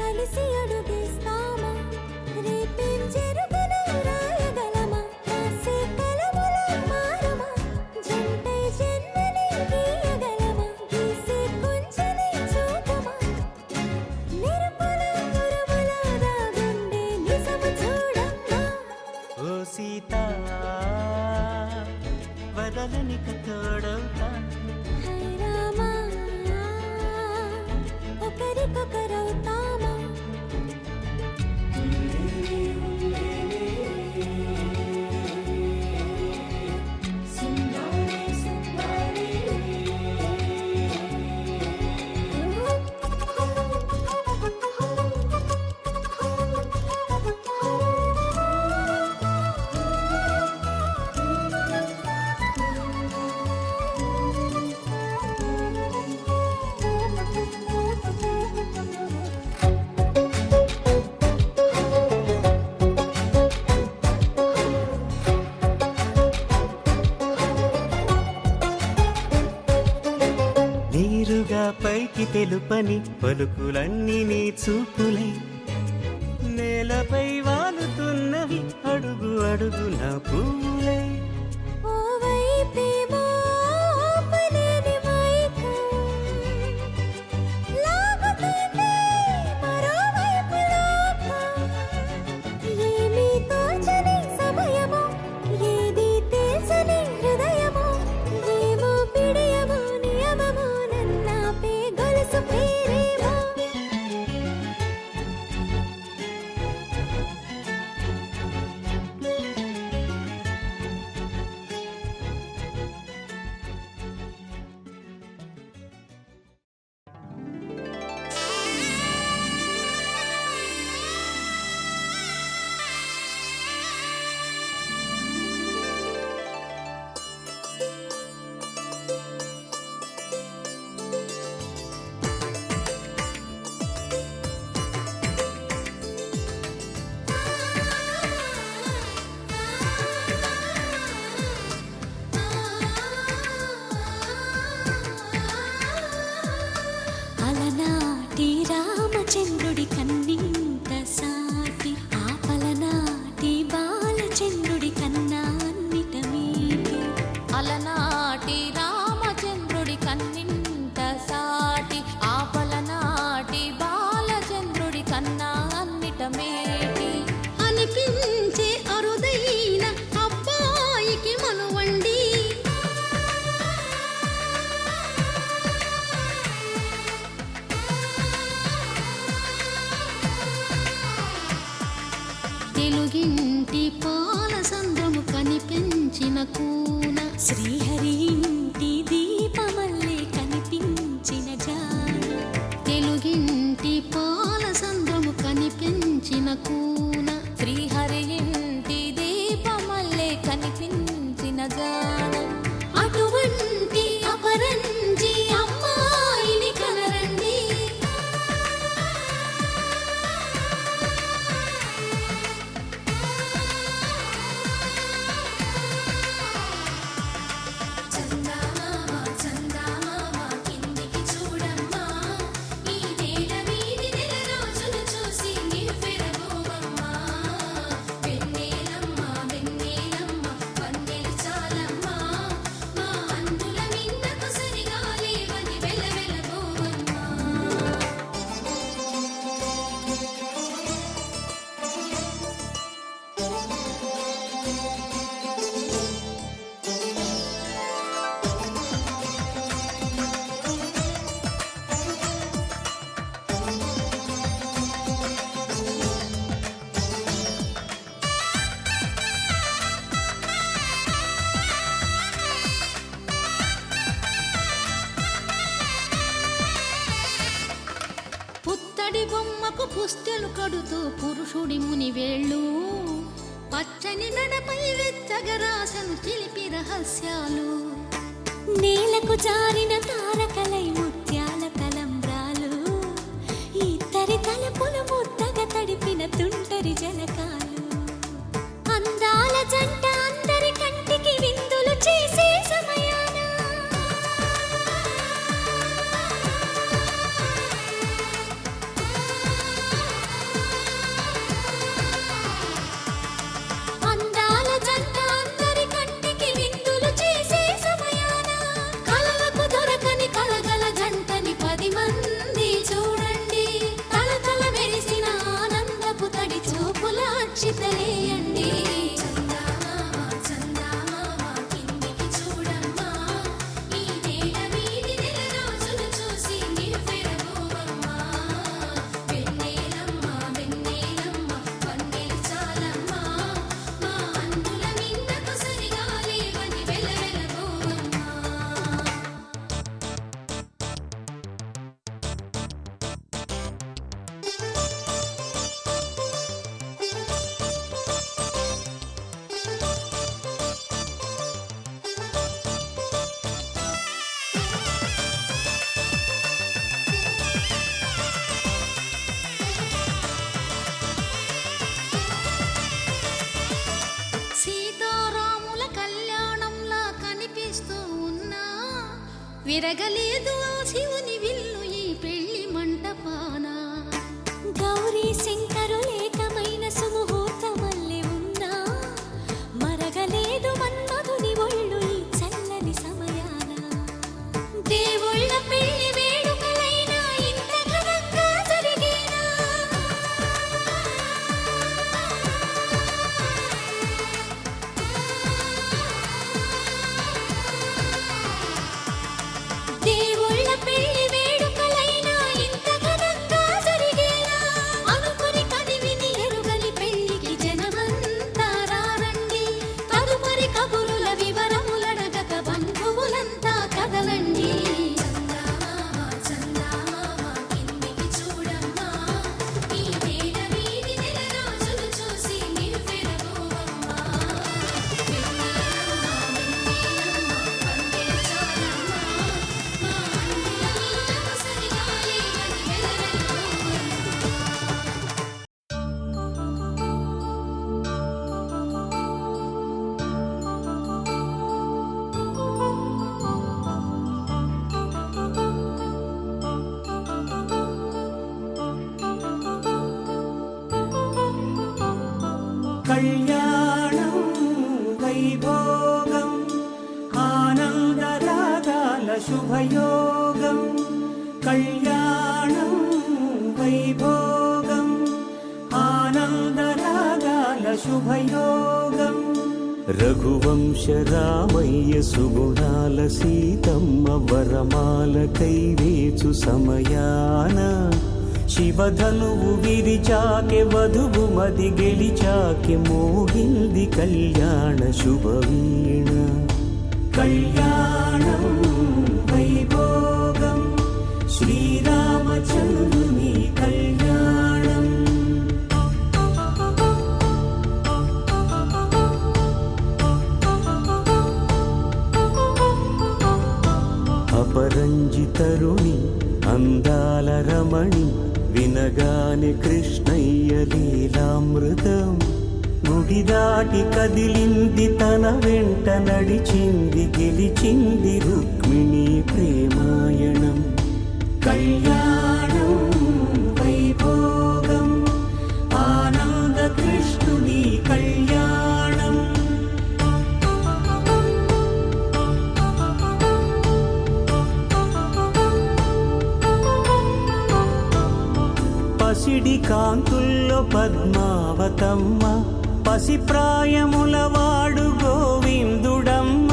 కలిసి అడుగేస్తామా రేపేం జరుగునో రాయగలమా రాసే కలముల మారమా జంటై జన్మని గీయగలమా గీసే కొంచెని చూపమా మెరుపుల మురముల దాగుండే నిజము చూడమ్మా ఓ సీత వదలనిక తోడవుతా హై రామా ఒకరికొకరవుతామా నీరుగా పైకి తెలుపని పలుకులన్నీ నీ చూపులై నేలపై వాలుతున్నవి అడుగు అడుగు నా పువ్వులై ఓ వైపేమో ఆపలేని మైకం లాగుతుంది మరోవైపు లోకం ఏమీ తోచని సమయమో ఏది తేల్చని హృదయమో ఏమో పిడియమో నియమమో నన్నాపే గొలుసు పేరేమో పుత్తడి బొమ్మకు పుస్తెలు కడుతూ పురుషుడి ముని వేళ్ళు పచ్చని మెడపై వెచ్చగరాసను చిలిపి రహస్యాలు నేలకు జారిన తారకలై ముత్యాల తలంబ్రాలు ఇద్దరి తలపులు ముద్దగా తడిపిన తుంటరి జలకాలు అందాల జంట అందరి కంటికి విందులు చేసే సమయాన అందాల జంట అందరి కంటికి విందులు చేసే సమయాన కలలకు దొరకని కలగల జంటని 10 మంది చూడండి తలతల మెరిసిన ఆనందపు తడి చూపుల అక్షితలేయండి సీతారాముల కళ్యాణంలా కనిపిస్తూ ఉన్నా విరగలేదు ఆ శివుని విల్లు ఈ పెళ్లి మంటపాన గౌరీ శంకరులేకమైన సుముహూర్తమల్లె ఉన్నా మరగలేదు మన్మధుని ఒళ్ళు ఈ చల్లని సమయాన దేవుళ్ళ పెళ్లి వేడుకలైనా ఇంత ఘనంగా జరిగేనా దేవుళ్ళ పెళ్లి వేడుకలైనా ఇంత ఘనంగా జరిగేనా అనుకుని కదివిని ఎరుగని పెళ్లికి జనమంతా రారండి తదుపరి కబురుల వివరములడగక బంధువులంతా కదలండి కిందికి చూడమ్మా ఈ వేళ వీధి నెల రోజులు చూసి నివ్వెరపోవమ్మా కళ్యాణం వైభోగం ఆనందరాగాల శుభయోగం కళ్యాణం వైభోగం ఆనందరాగాల శుభయోగం రఘువంశ రామయ్య సుగుణాల సీతమ్మ వరమాల కైవేచు సమయాన శివధనువు విరిచాకె వధువు మది గెలిచాకె మోగింది కళ్యాణ శుభవీణ కళ్యాణం వైభోగం శ్రీరామచంద్రుని కళ్యాణం అపరంజి తరుణి అందాల రమణి వినగానే కృష్ణయ్య లీలామృతం గుడి దాటి కదిలింది తన వెంట నడిచింది గెలిచింది రుక్మిణి ప్రేమాయణం కళ్యాణం వైభోగం ఆనంద కృష్ణుని కళ్యాణం పసిడి కాంతుల్లో పద్మావతమ్మ పసిప్రాయముల వాడు గోవిందుడమ్మ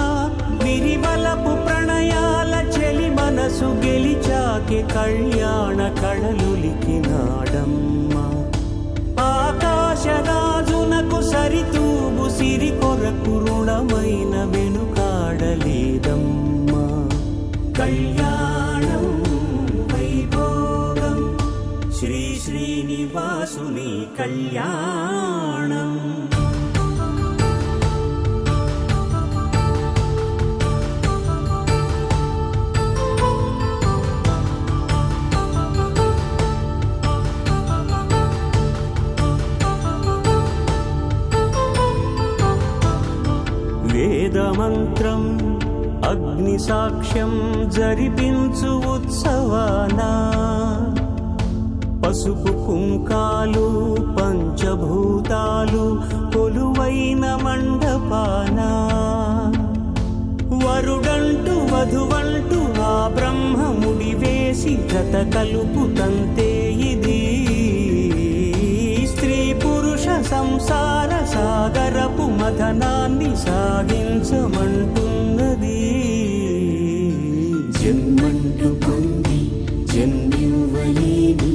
విరివలపు ప్రణయాల చెలి మనసు గెలిచాకె కళ్యాణ కళలులికినాడమ్మ ఆకాశరాజునకు సరితూగు సిరి కొరకు రుణమైన వెనుకాడలేదమ్మా కళ్యాణం వైభోగం శ్రీ శ్రీనివాసుని కళ్యాణం. వేదమంత్రం అగ్ని సాక్ష్యం జరిపించు ఉత్సవాన పసుపు కుంకాలు పంచభూతాలు కొలువైన మండపాన వరుడంటూ వధువంటూ ఆ బ్రహ్మముడి వేసి జత కలుపుతంతే ఇది స్త్రీ పురుష సంసార సాగరపు మథనాన్ని సాగించమంటున్నది. జన్మంటూ పొంది జన్మివ్వలేని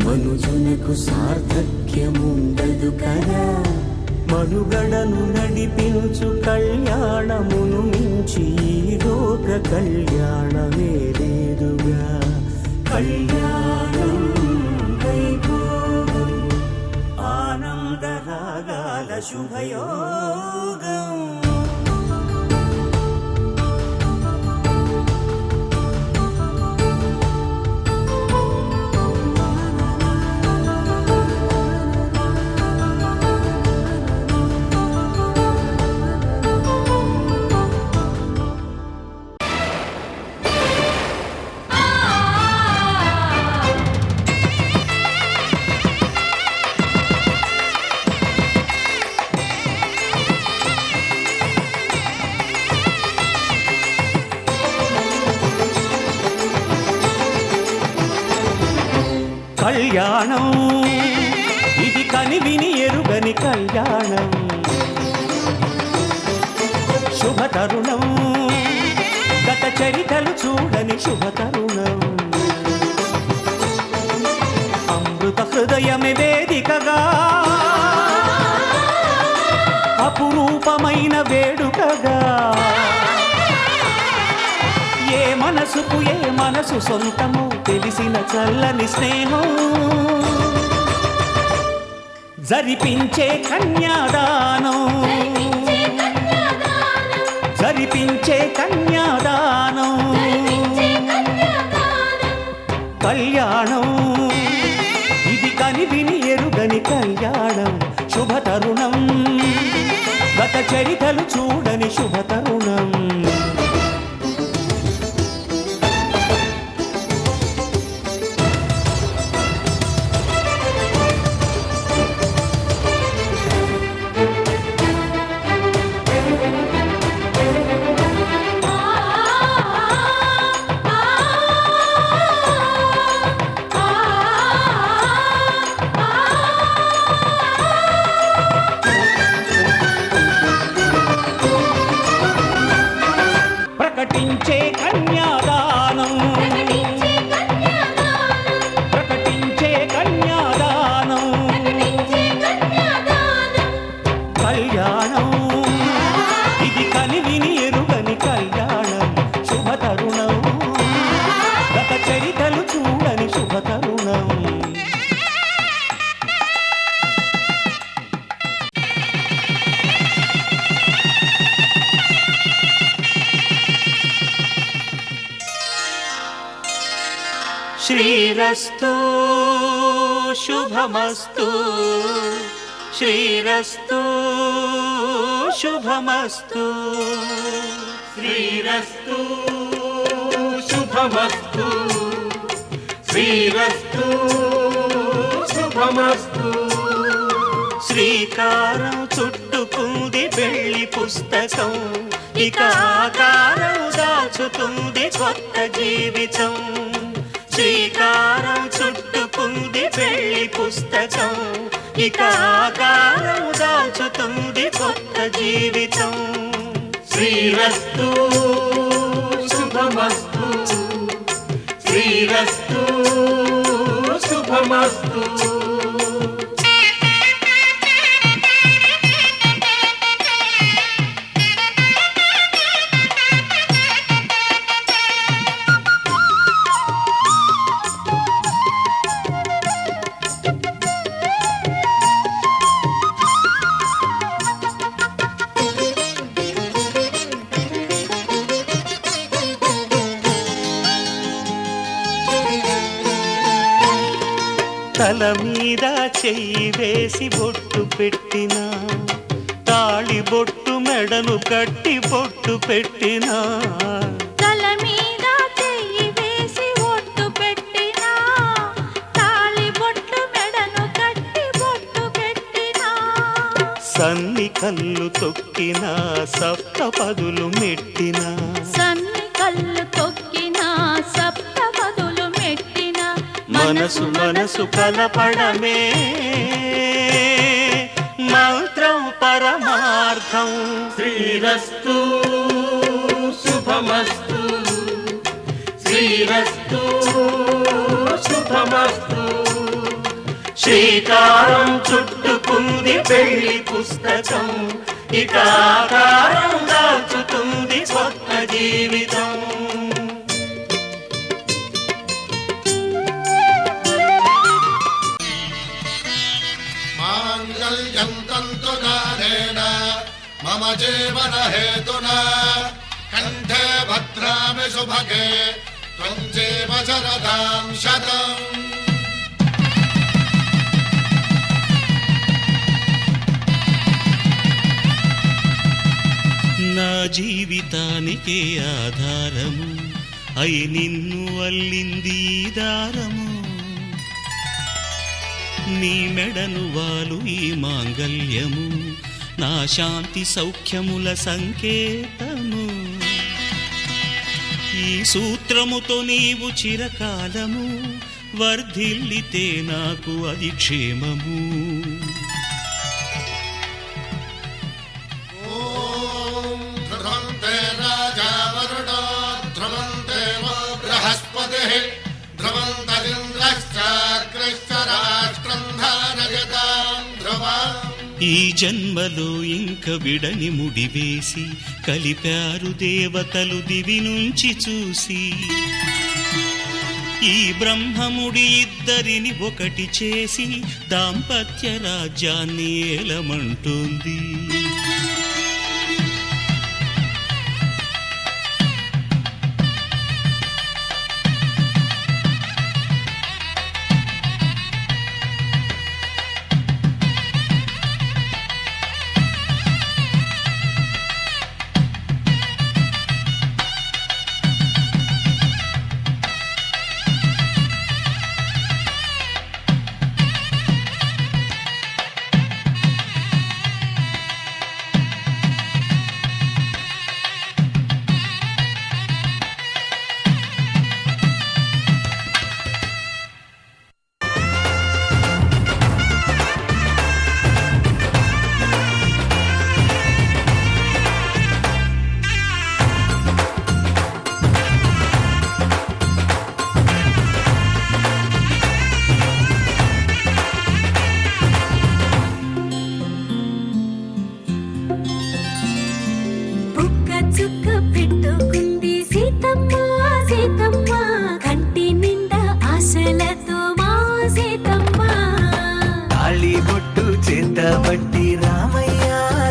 మనుజునకు సార్థక్యముండదు కదా. మనుగడను నడిపించు కళ్యాణమును మించి ఈ లోక కళ్యాణమే లేదుగా. కళ్యాణం వైభోగం ఆనందరాగాల శుభయోగం. కళ్యాణం ఇది కనివిని ఎరుగని కళ్యాణం. శుభతరుణం గత చరితలు చూడని శుభతరుణం. అమృత హృదయమే వేదికగా అపురూపమైన వేడుకగా. ఏ మనసుకు ఏ మనసు సొంతము తెలిసిన చల్లని స్నేహం జరిపించే కన్యాదానం. జరిపించే కన్యాదానం. కళ్యాణం ఇది కనివిని ఎరుగని కళ్యాణం. శుభతరుణం గత చరితలు చూడని శుభతరుణం. ప్రకటించే కన్యాదానం. ప్రకటించే కన్యాదానం. కళ్యాణం ఇది కనివిని ఎరుగని కళ్యాణం. శుభతరుణం గత చరితలు చూడని శుభతరుణం. శ్రీరస్తు శుభమస్తు. శ్రీరస్తు శుభమస్తు. శ్రీరస్తు శుభమస్తు. శ్రీరస్తు శుభమస్తు. శ్రీకారం చుట్టుకుంది పెళ్లి పుస్తకం. ఇక ఆకారం దాచుతుంది కొత్త జీవితం. శ్రీకారం చుట్టుకుంది పెళ్లి పుస్తకం. ఇక ఆకారం దాచుతుంది కొత్త జీవితం. శ్రీరస్తు శుభమస్తు. శ్రీరస్తు శుభమస్తు. తల మీద చెయ్యి వేసి బొట్టు పెట్టినా, తాళి బొట్టు మెడను కట్టి బొట్టు పెట్టినా, తల మీద చెయ్యి వేసి ఒట్టు పెట్టినా, తాళి బొట్టు మెడను కట్టి బొట్టు పెట్టినా, సన్ని కళ్ళు తొక్కినా సప్తపదులు మెట్టినా, సన్ని కళ్ళు తొక్కినా సప్తపదులు మెట్టినా, మనసు మనసు కలపడమే మంత్రం పరమార్థం. శ్రీరస్తు శుభమస్తు, శ్రీరస్తు శుభమస్తు. శ్రీకారం చుట్టుకుంది పెళ్లి పుస్తకం, ఇక ఆకారం దాచుతుంది కొత్త జీవితం. మాంగళ్యం తంతునానేన మమ జీవన హేతునా కంఠే భద్రామి శుభగే త్వం జీవ శరదాం శతం. నా జీవితానికే ఆధారము అయి నిన్ను అల్లింది ఈ దారము, నీ మెడను వాలు ఈ మాంగల్యము నా శాంతి సౌఖ్యముల సంకేతము. ఈ సూత్రముతో నీవు చిరకాలము వర్ధిల్లితే నాకు అది క్షేమము. ఓం ధ్రువంతే రాజా వరుణో ధ్రువంతే వో బృహస్పతిః ధ్రువంతరింద్రశ్చాగ్రశ్చ రాష్ట్రం ధారయతాం ధ్రువం. ఈ జన్మలో ఇంక విడని ముడివేసి కలిపారు దేవతలు దివి నుంచి చూసి, ఈ బ్రహ్మముడి ఇద్దరిని ఒకటి చేసి దాంపత్య రాజ్యాన్ని ఏలమంటుంది. పట్టి రామయ్య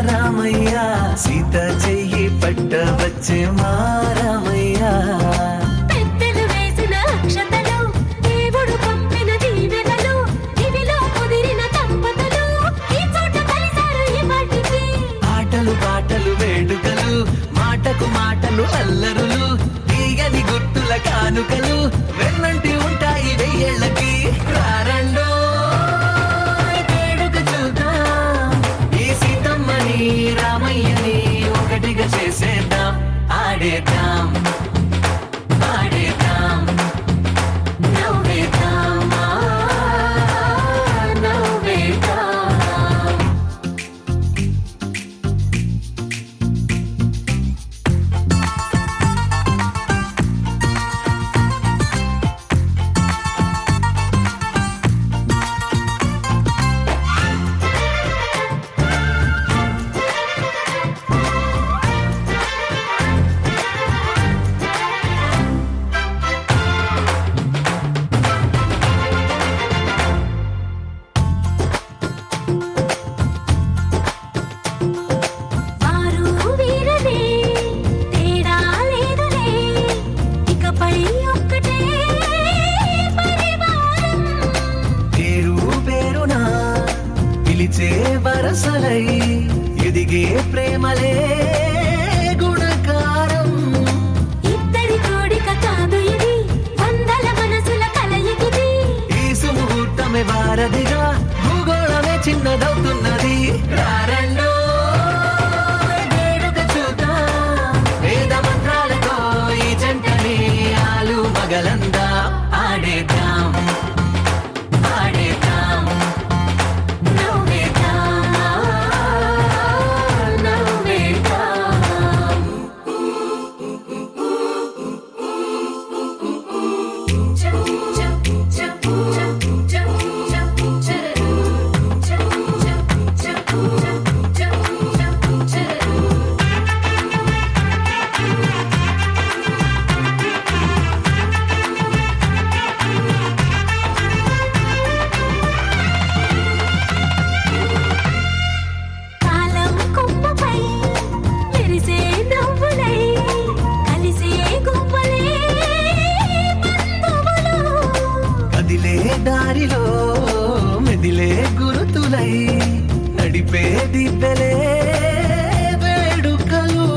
రామయ్య సీత చెయ్యి పట్ట వచ్చే మా రామయ్య. పెద్దలు వేసిన అక్షతలు, దేవుడు పంపిన దీవెనలు, ఇవిలో కుదిరిన దంపతులు ఈ చోట కలిసారు ఈ వాటికి. ఆటలు పాటలు వేడుకలు, మాటకు మాటలు అల్లరులు, తీయని గుర్తుల కానుకలు వెన్నంటి ఉంటాయి వెయ్యేళ్ళకి. రారండో రామయ్యని ఒకటిగా చేసేద్దాం, ఆడేద్దాం పాడేద్దాం నవ్వేద్దాం నవ్వేద్దాం. వారధిగా భూగోళమే చిన్నదవుతున్నది రారండో వేడుక చూద్దాం వేద మంత్రాలతో ఈ జంటని ఆలు మగలందా ఆడేద్దాం ఆడేద్దాం నవ్వేద్దాం నవ్వేద్దాం కాలం కొమ్మపై మెరిసే నవ్వులై కలిసే గువ్వలే బంధువులు కదిలే దారిలో మెదిలే గురుతులై నడిపే దిబ్బెలే వేడుకలు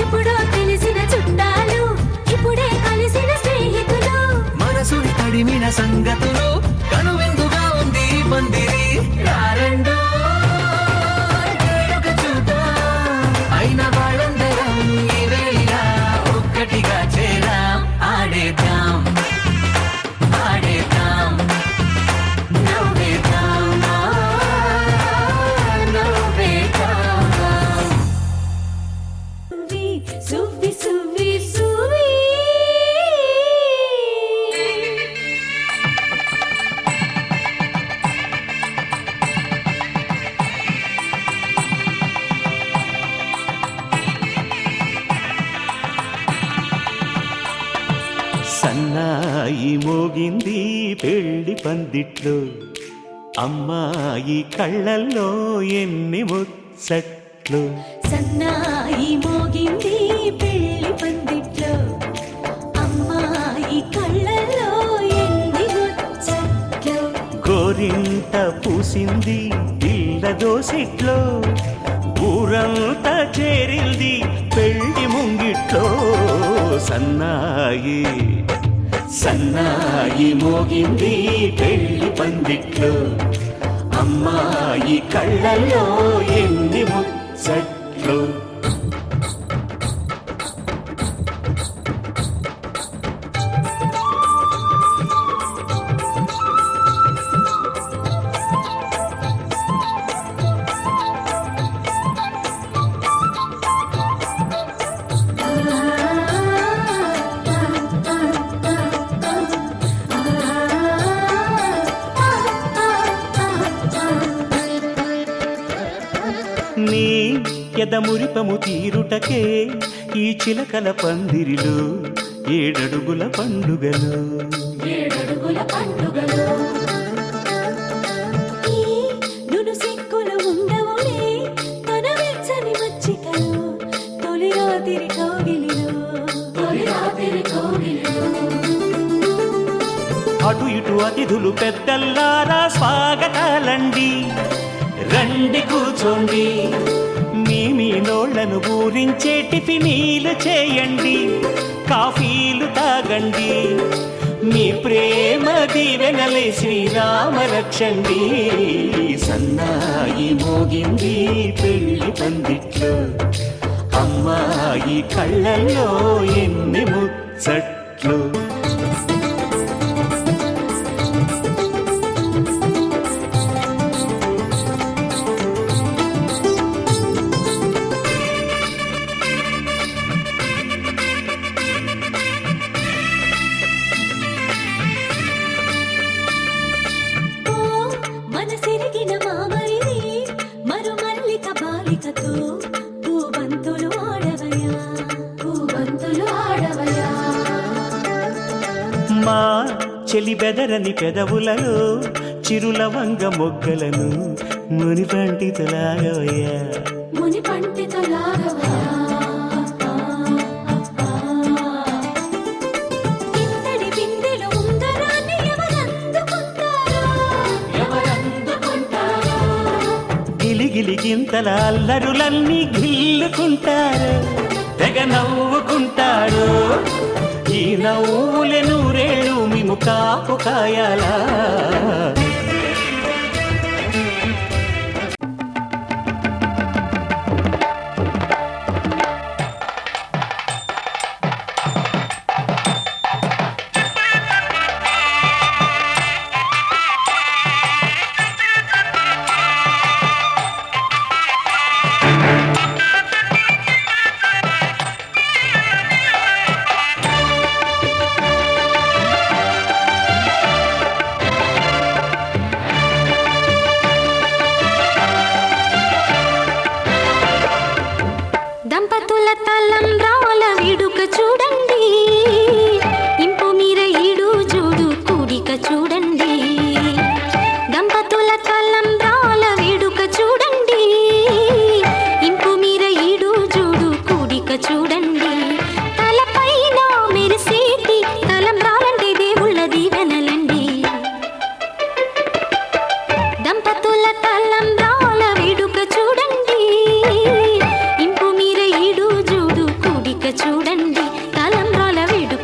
ఎప్పుడో తెలిసిన చుట్టాలు ఇప్పుడే కలిసిన స్నేహితులు మనసుని తడిమిన సంగతులు కనువిందుగా ఉంది ఈ పందిరి రారండో వేడుక చూద్దాం అయిన వాళ్ళందరం ఈ వేళ ఒక్కటిగా చేరాం ఆడేద్దాం ఆడేద్దాం నవ్వేద్దాం నవ్వేద్దాం సువ్వి సువ్వి సువ్వి సన్నాయి మోగింది పెళ్లి పందిట్లో అమ్మాయి కళ్ళల్లో ఎన్ని ముచ్చట్లు సన్నాయి మోగింది పెళ్లి పందిట్లో అమ్మాయి కళ్ళల్లో ఎన్ని ముచ్చట్లు గోరింట పూసింది పిల్ల దోసిట్లో ఊరంతా చేరింది పెళ్లి ముంగిట్లో సన్నాయి సన్నాయి మోగింది పెళ్లి పందిట్లో అమ్మాయి కళ్ళల్లో ఎన్ని ముచ్చట్లు నీ ఎదమురిపము తీరుటకే ఈ చిలకల పందిరిలో ఏడడుగుల పండుగలు ఏడడుగుల పండుగలు ఈ నును సిక్కులు ఉండవులే తన వెచ్చని మచ్చికలు తొలి రాత్రి కోగిలిలో అటు ఇటు అతిథులు పెద్దల్లారా స్వాగతాలండి రండి కూర్చోండి మీ నోళ్లను ఊరించే టిఫినీలు చేయండి కాఫీలు తాగండి మీ ప్రేమ దీవెనలే శ్రీరామ రక్షండి సన్నాయి మోగింది పెళ్లి పందిట్లో అమ్మాయి కళ్ళల్లో ఎన్ని ముచ్చట్లు మనసిరిగిన మామరిది మరు మల్లిక బాలికతో పూబంతులు ఆడవయా మా చెలి బెదరని పెదవులలో చిరులవంగ మొగ్గలను మునిపంటితలాగవయ్యా ముని పండితులాగవయా ఇంతటి బిందెలు ఉంగరాన్ని ఎవరందుకుంటారో గిలిగిలి గింతల అల్లరులన్నీ గిల్లుకుంటారు తెగ నవ్వుకుంటారు ఈ నవ్వులే నూరేళ్ళు మేము కాపు కాయాలా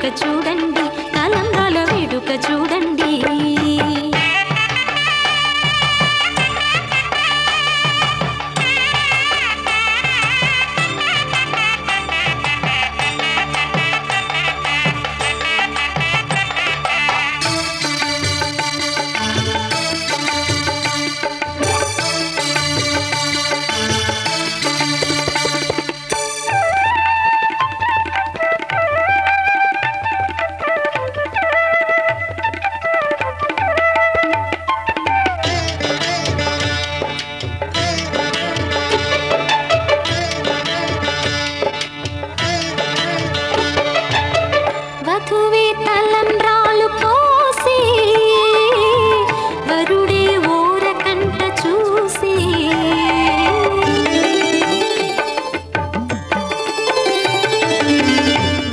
వేడుక చూడండి తలంబ్రాల వేడుక చూడండి వధువే తలంబ్రాలు పోసి వరుడే ఓరకంట చూసి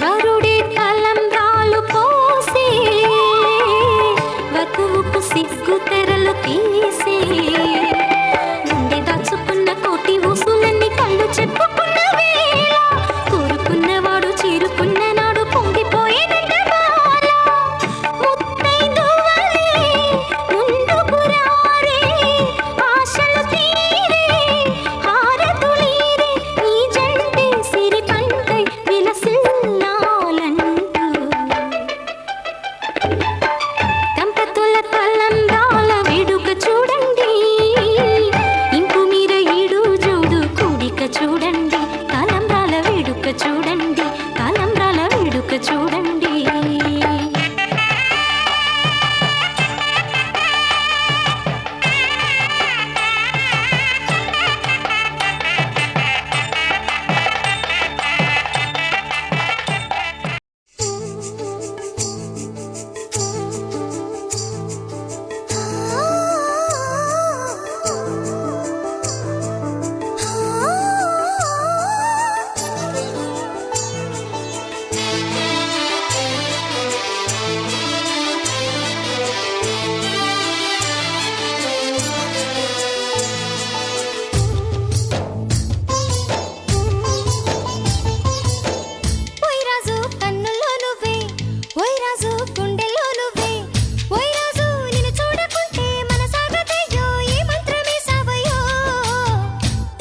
వరుడే తలంబ్రాలు పోసి వధువుకు సిగ్గు తెరలు తీసి గుండె దాచుకున్న కోటి ఊసులన్నీ కళ్ళు చెప్పుకున్న వేళ కోరుకున్నవాడు చేరుకున్న నాడు పొంగిపోయేదంట బాల ముత్తైదువలే ముందుకు రారే ఆశలు తీరే హారతులీరే ఈ జంటే సిరి పంటై విలసిల్లాలంటూ దంపతుల తలంబ్రాల వేడుక చూడండి ఇంపు మీర ఈడు జోడు కూడిక చూడండి తలంబ్రాల వేడుక చూడండి తలంబ్రాల వేడుక చూడండి ఓయ్ రాజు కన్నుల్లో నువ్వే ఓయ్ రాజు గుండెల్లో నువ్వే ఓయ్ రాజు నిన్ను చూడకుంటే మనసాగదయ్యో ఏ మంత్రమే సావయో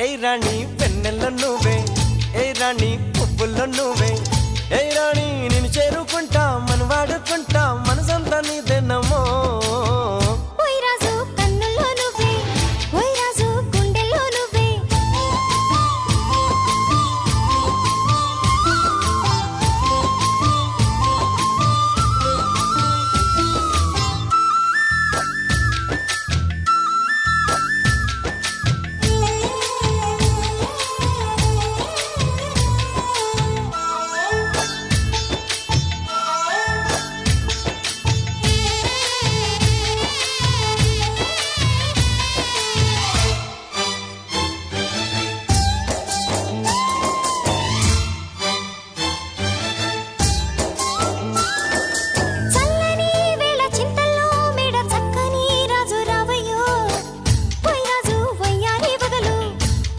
ఏ రాణి పెన్నెల్లో నువ్వే ఏ రాణి పువ్వుల్లో నువ్వే ఏ రాణి నేను చేరుకుంటా మన వాడుకుంటా మనసంతా నీదేనమ్మో ఓయ్ రాజు కన్నుల్లో నువ్వే ఓయ్ రాజు గుండెల్లో నువ్వే చల్లని వేళ చింతల్లో మేడ చక్కని రాజు రావయ్యో ఓయ్ రాజు వయ్యారి వగలు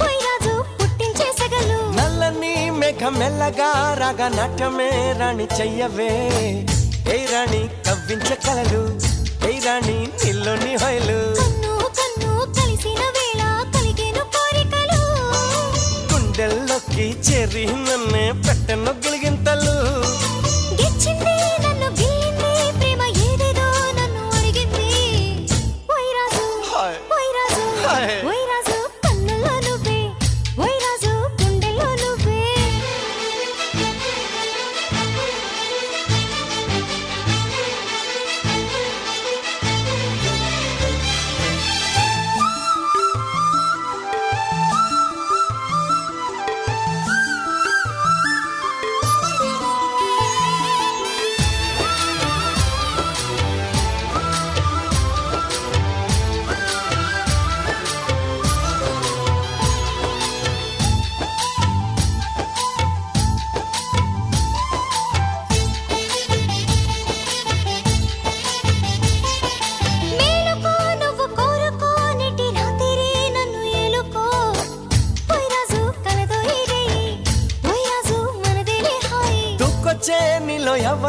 ఓయ్ రాజు పుట్టించే సగలు నల్లని మేఘం మెల్లగా రాగా నాట్యమే రాణి చెయ్యవే ఏ రాణి కవ్వించే కలలు ఏ రాణి నీలోని హొయలు కన్ను కన్ను కలిసిన వేళ కలిగేను కోరికలు గుండెల్లోకి చేరి నన్నే పెట్టను గిలిగింతలు గిచ్చింది నన్ను గిల్లింది ప్రేమ ఏదేదో నన్ను అడిగింది ఓయ్ రాజు హాయ్. ఓయ్ రాజు హాయ్. ఓయ్ రాజు కన్నుల్లో నువ్వే ఓయ్ రాజు గుండెల్లో నువ్వే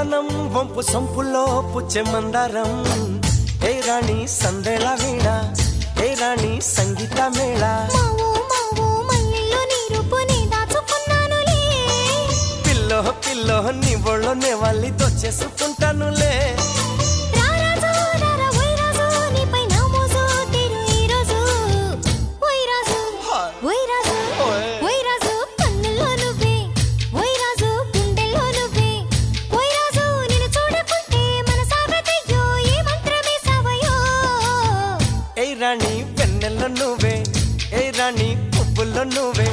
యవ్వనం వంపు సొంపుల్లో పుచ్చే మందారం ఏ రాణి సందేళ వీణ ఏ రాణి సంగీత మేళ మావో మావో మల్లెల్లో నీ రూపుని దాచుకున్నానులే పిల్లో పిల్లో నీ ఒళ్ళోనే వాళ్ళి దోచేసుకుంటానులే రారాజు రారా ఓయ్ రాజు నీపై నా మోజు తీరు ఈ రోజు ఓయ్ రాజు ఓయ్ రాజు ఓయ్ రాజు కన్నుల్లో నువ్వే ఓయ్ రాజు గుండెల్లో నువ్వే ఓయ్ రాజు నిన్ను చూడకుంటే మనసాగతయ్యో ఏ మంత్రమేసావయ్యో ఏ రాణి వెన్నెల్లో నువ్వే ఏ రాణి పువ్వుల్లో నువ్వే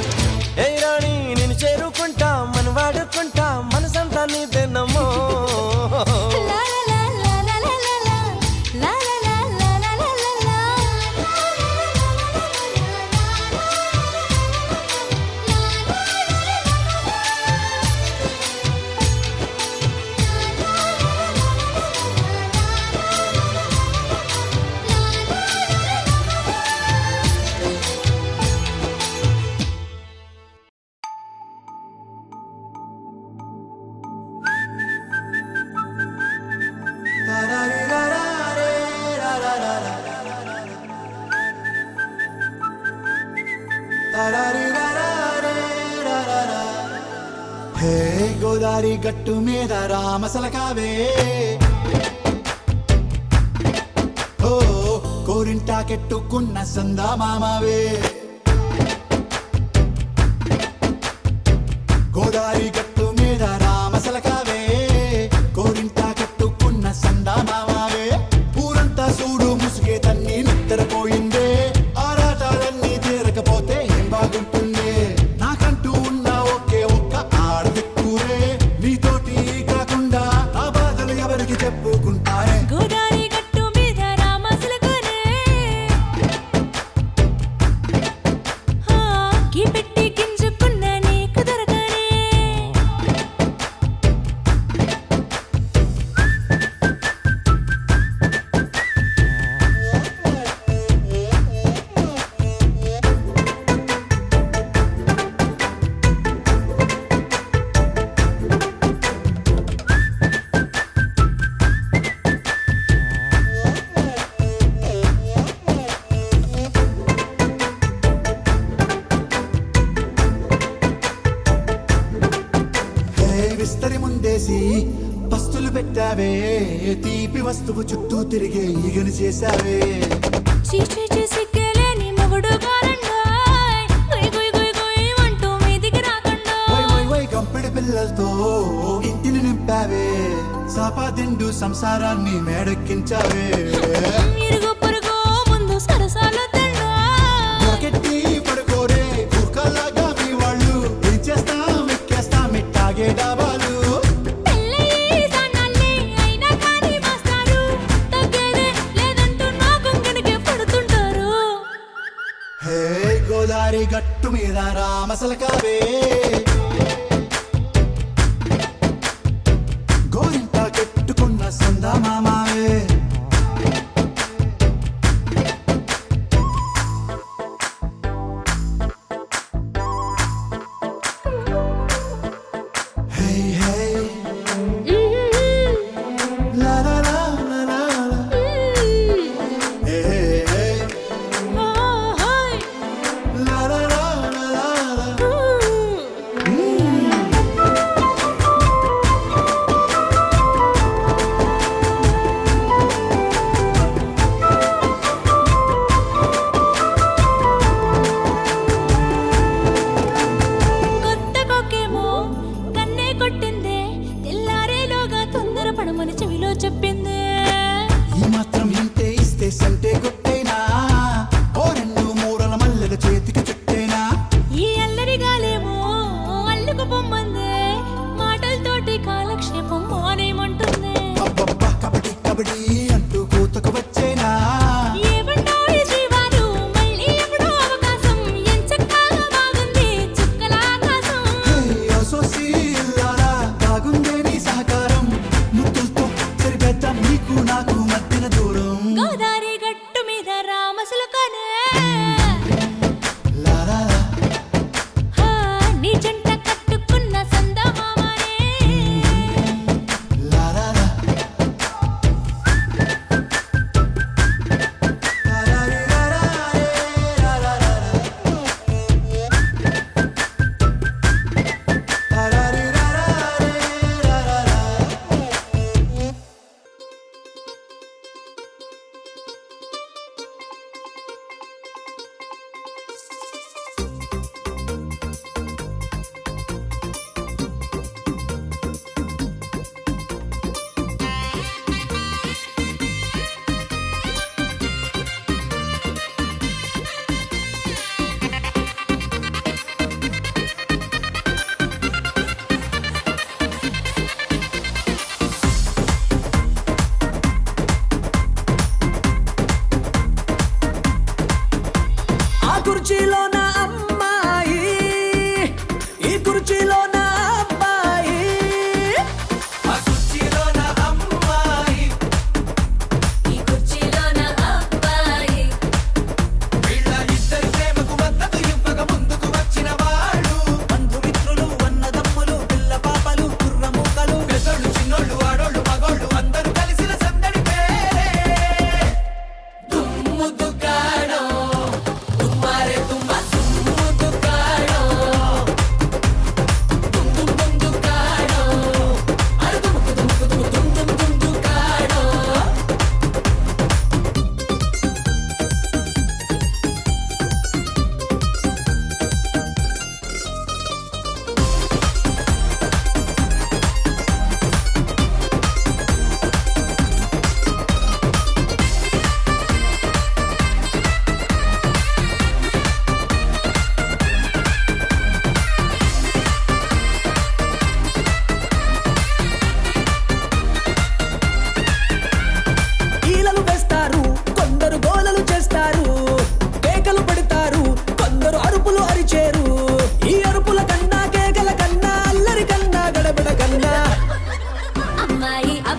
ఏ రాణి నేను చేరుకుంటా మన వాడుకుంటా మనసంతా నీదేనమ్మో లా లా లా లా లా లా లా లా లా లా లా లా హే గోదారి గట్టు మీద రామసలకావే ఓ కోరింటాకెట్టుకున్న సందా మామావే గోదారి గట్టు మీద రామసలకావే కోరింటాకెట్టుకున్న సందా మామావే ఊరంతా చూడు ముసుగే తన్ని నిద్రపోయిందే ఆరాటాలన్నీ తీరకపోతే ఏం బాగుంటుందే నాకంటూ ఉన్న ఒకే ఒక్క ఆడదిక్కురే నీతోటి కాకుండా ఆ బాధలు ఎవరికి చెప్పుకుంటారే గోదారి గట్టు మీద రామసలకునే కీ పెట్టి గింజుకున్న నీకు దొరకనే హే విస్తరి ముందేసి పస్తులు పెట్టావే తీపి వస్తువు చుట్టూ తిరిగే ఈగను చేశావే చీచీ చేసి కేలేని మొగుడు కారండాయ్ గుయ్ గుయ్ గుయ్ గుయ్ అంటూ మీదికి రాకుండా వై వై వై కంపెడి పిల్లలతో ఇంటిని నింపావే సాపాదిండు సంసారాన్ని మేడెక్కించావే ఇరుగు పొరుగు ముందు సరసాలు తిన్నా దొరకెట్టి పడుకోరే కుక్కలాగా మీ వాళ్ళు ఏం చేస్తాం ఎక్కేస్తాం ఇట్టాగే డాబాలు పెళ్ళయి సన్నాళ్ళే అయినా కానీ మాస్టారు తగ్గేదే లేదంటూ నా కొంగడికే పడుతుంటారు హే గోదారి గట్టు మీద రామసలకావే గోరింటా కెట్టుకున్న సందా మామావే హే హే లా లా లా లా లా లా. హే హే హాయ్ లా లా లా లా లా లా. కొత్త కొక్కేమో కన్నే కొట్టిందే తెల్లారేలోగా తొందర పడమని చెవిలో చెప్పిందే ఈ మాత్రం ఇంతే ఇస్తే సంటే కొట్టేనా ఓ రెండు మూరల మల్లెల చేతికి చుట్టేనా ఈ అల్లరిగాలేమో అల్లుకు పొమ్మందే మాటలతోటి కాలక్షేపం మానేమంటుందే అబ్బబ్బా కబడ్డీ కబడ్డీ అంటూ కూతకు వచ్చేనా ఏమంటాయి జీవాలు మళ్ళీ ఎప్పుడో అవకాశం ఎంచక్కా బాగుంది చుక్కల ఆకాశం హే అసోసి ఇల్లారా బాగుందే నీ సహకారం ముద్దులతో సరిపెద్దాం నీకు నాకు మధ్యన దూరం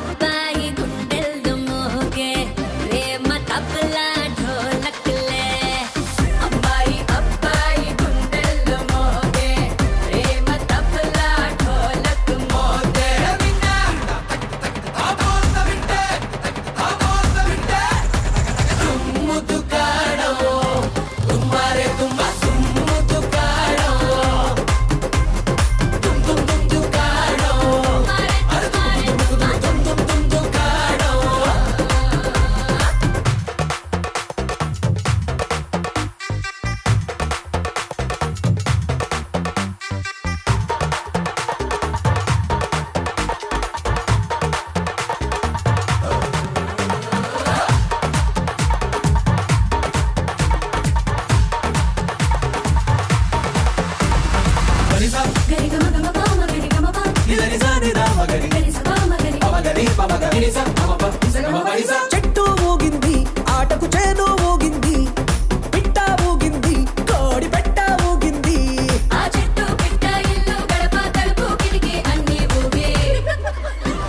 అబ్బాయి గుండెల్లో మోగే ప్రేమ తబలా ఢోలక్లే అబ్బాయి గుండెల్లో మోగే ప్రేమ తబలా ఢోలక్ మోగే చెట్టు ఊగింది ఆటకు చేను ఊగింది పిట్ట ఊగింది కోడి పెట్ట ఊగింది ఆ చెట్టు పిట్ట ఇల్లు గడప తలుపు కిటికీ అన్ని ఊగే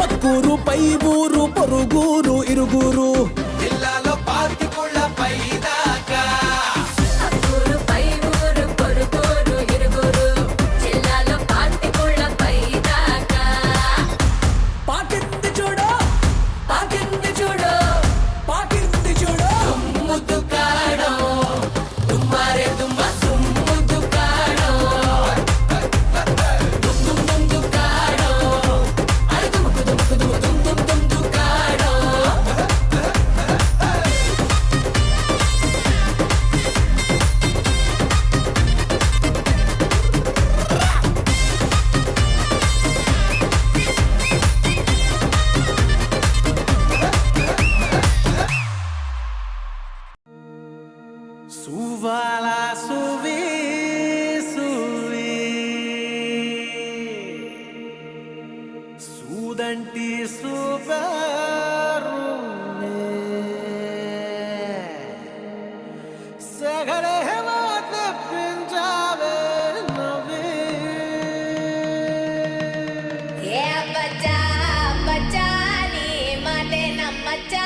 పక్కూరు పై ఊరు పొరుగురు ఇరుగురు అక్కూరు పై ఊరు పొరుగురు ఇరుగురు జిల్లాలో పార్టికుళ్ళ పై దాకా పాకింది చూడు పాకింది చూడు పాకింది చూడు సువాలా సువి సువి సూదంటి సుబరు సగలే మాట పింజావే నవే ఏ బచ్చా బచ్చా నీ మాటే నమ్మచ్చా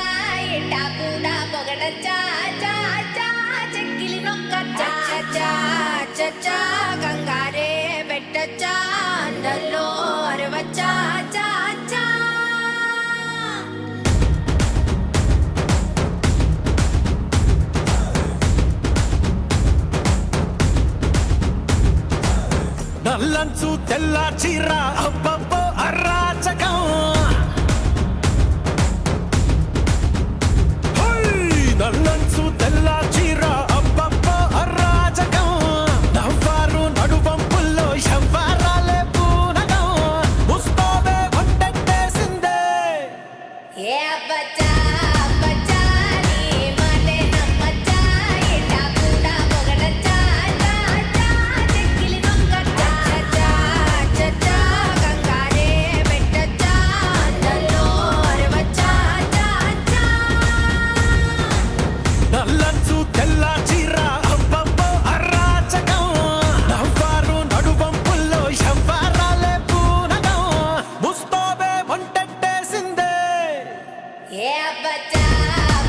ఇట్టా కూడా పొగడచ్చా చా చా చెక్కిలి నొక్కచ్చా చా చచ్చా కంగారే పెట్టచ్చా అందల్లో అరవచ్చా చా చా నల్లంచు తెల్ల చీర అబ్బబ్బో అరాచకం నల్లంచు తెల్ల చీర అబ్బబ్బో అరాచకం నవ్వారు నడువంపుల్లో ఎవ్వరాలే పూనగం ముస్తోవే వంటేసిందే ఏ బచ్చా బచ్చా నీ మాటే నమ్మచ్చా ఇట్టా కూడా పొగడచ్చా చా చా చెక్కిలి నొక్కచ్చా చా చచ్చా కంగారే పెట్టచ్చా అందల్లో అరవచ్చా చా చా నల్లంచు తెల్ల చీర అబ్బబ్బో అరాచకం నవ్వారు నడువంపుల్లో ఎవ్వరాలే పూనగం ముస్తోవే వంటేసిందే ఏ బచ్చా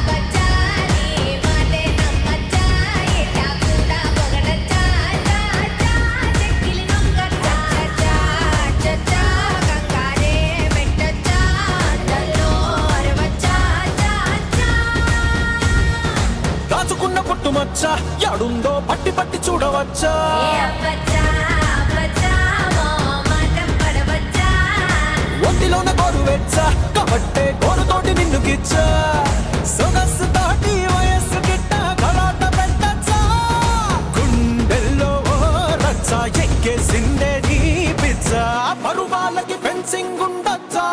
బచ్చా నీ మాటే నమ్మచ్చా ఇట్టా కూడా పొగడచ్చా చా చా చెక్కిలి నొక్కచ్చా చా చచ్చా కంగారే పెట్టచ్చా అందల్లో అరవచ్చా చా చా దాచుకున్న పుట్టుమచ్చ యాడుందో పట్టి పట్టి చూడవచ్చా ఏ బచ్చా బచ్చా మో మాటం పడవచ్చా ఒంటిలోన గోరు వెచ్చ కాబట్టే గోరుతోటి నిన్ను గిచ్చ సొగసు తోటి వయస్సు గిట్ట కలాట పెట్టచ్చా గుండెల్లో ఓ రచ్చ ఎక్కేసిందే నీ పిచ్చ పరువాలకి ఫెన్సింగ్ ఉండొచ్చా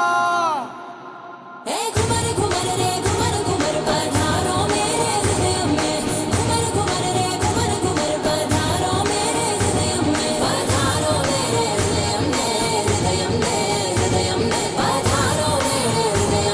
ఏ घुमर घुमर रे घुमर घुमर पधारो मेरे हृदय में घुमर घुमर रे घुमर घुमर पधारो मेरे हृदय में पधारो मेरे हृदय में हृदय में हृदय में पधारो मेरे हृदय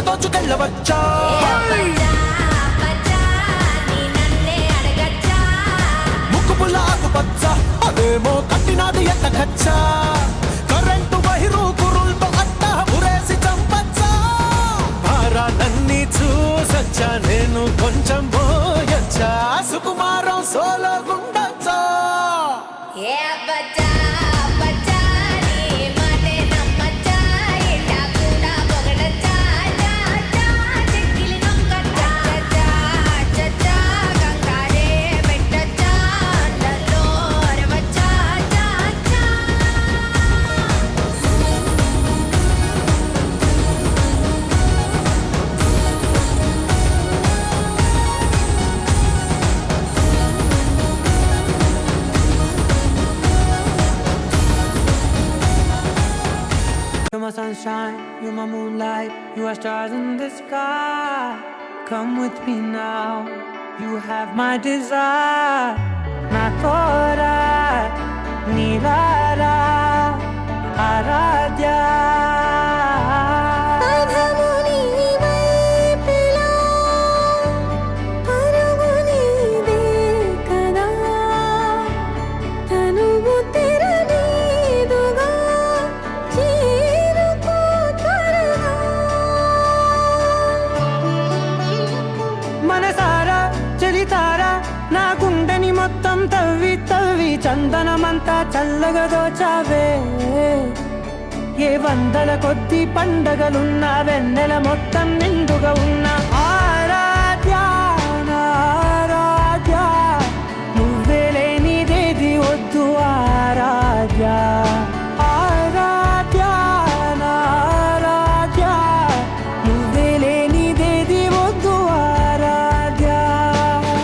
దోచుకెళ్ళవచ్చా ముక్కు పుల్ల ఆకుపచ్చ అదేమో కట్టినాది ఎంత ఖచ్చా కరెంటు వైరు కురుల్తో అట్ట ఉరేసి చంపచ్చా భారాలన్నీ చూసొచ్చా నేను కొంచెం పోయొచ్చా సుకుమారం solo గుండొచ్చా You're my sunshine, you're my moonlight, you are stars in the sky. Come with me now, you have my desire. Na tora, nilara, aradhya. మనసారా చలితారా నా గుండెని మొత్తం తవ్వి తవ్వి చందనమంతా చల్లగా దోచావే ఏ వందల కొద్ది పండగలున్న వెన్నెల మొత్తం నిండుగా ఉన్న ఆరాధ్య నా ఆరాధ్య నువ్వే లేనిదేది వద్దు ఆరాధ్య ఆరాధ్య నా ఆరాధ్య నువ్వే లేనిదేది వద్దు ఆరాధ్య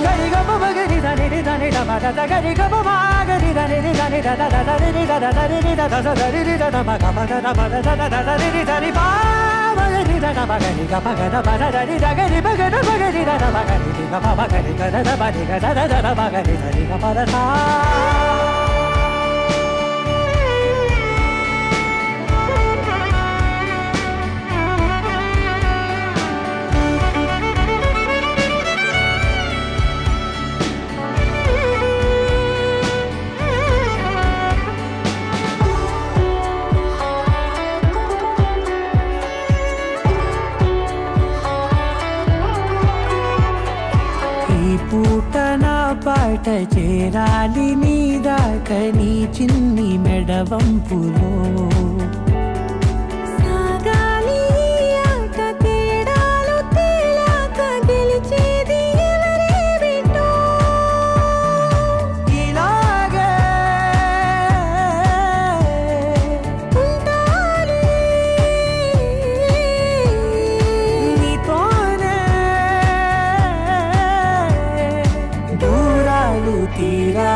గరిగమ మగరి దని దని దమద గరిగమ మాగరి దని దని దద దరి దద దరి దద దరి దద మగ మగ దద దద దరి దరి బా మగరి దద మగరి గ మగ దద దరి దగరి మగ మగరి దద మగరి గ మగరి గ దద బరి గ దద దద మగరి దరి గ పద సా పూట నా పాట చేరాలి నీ దాకా నీ చిన్ని మెడవంపులో సాగాలి ఆట తేడాలు తేలాక గెలిచేది ఎవరే బిడ్డో ఇలాగే ఉంటాలి నీతోనే దూరాలు తీరా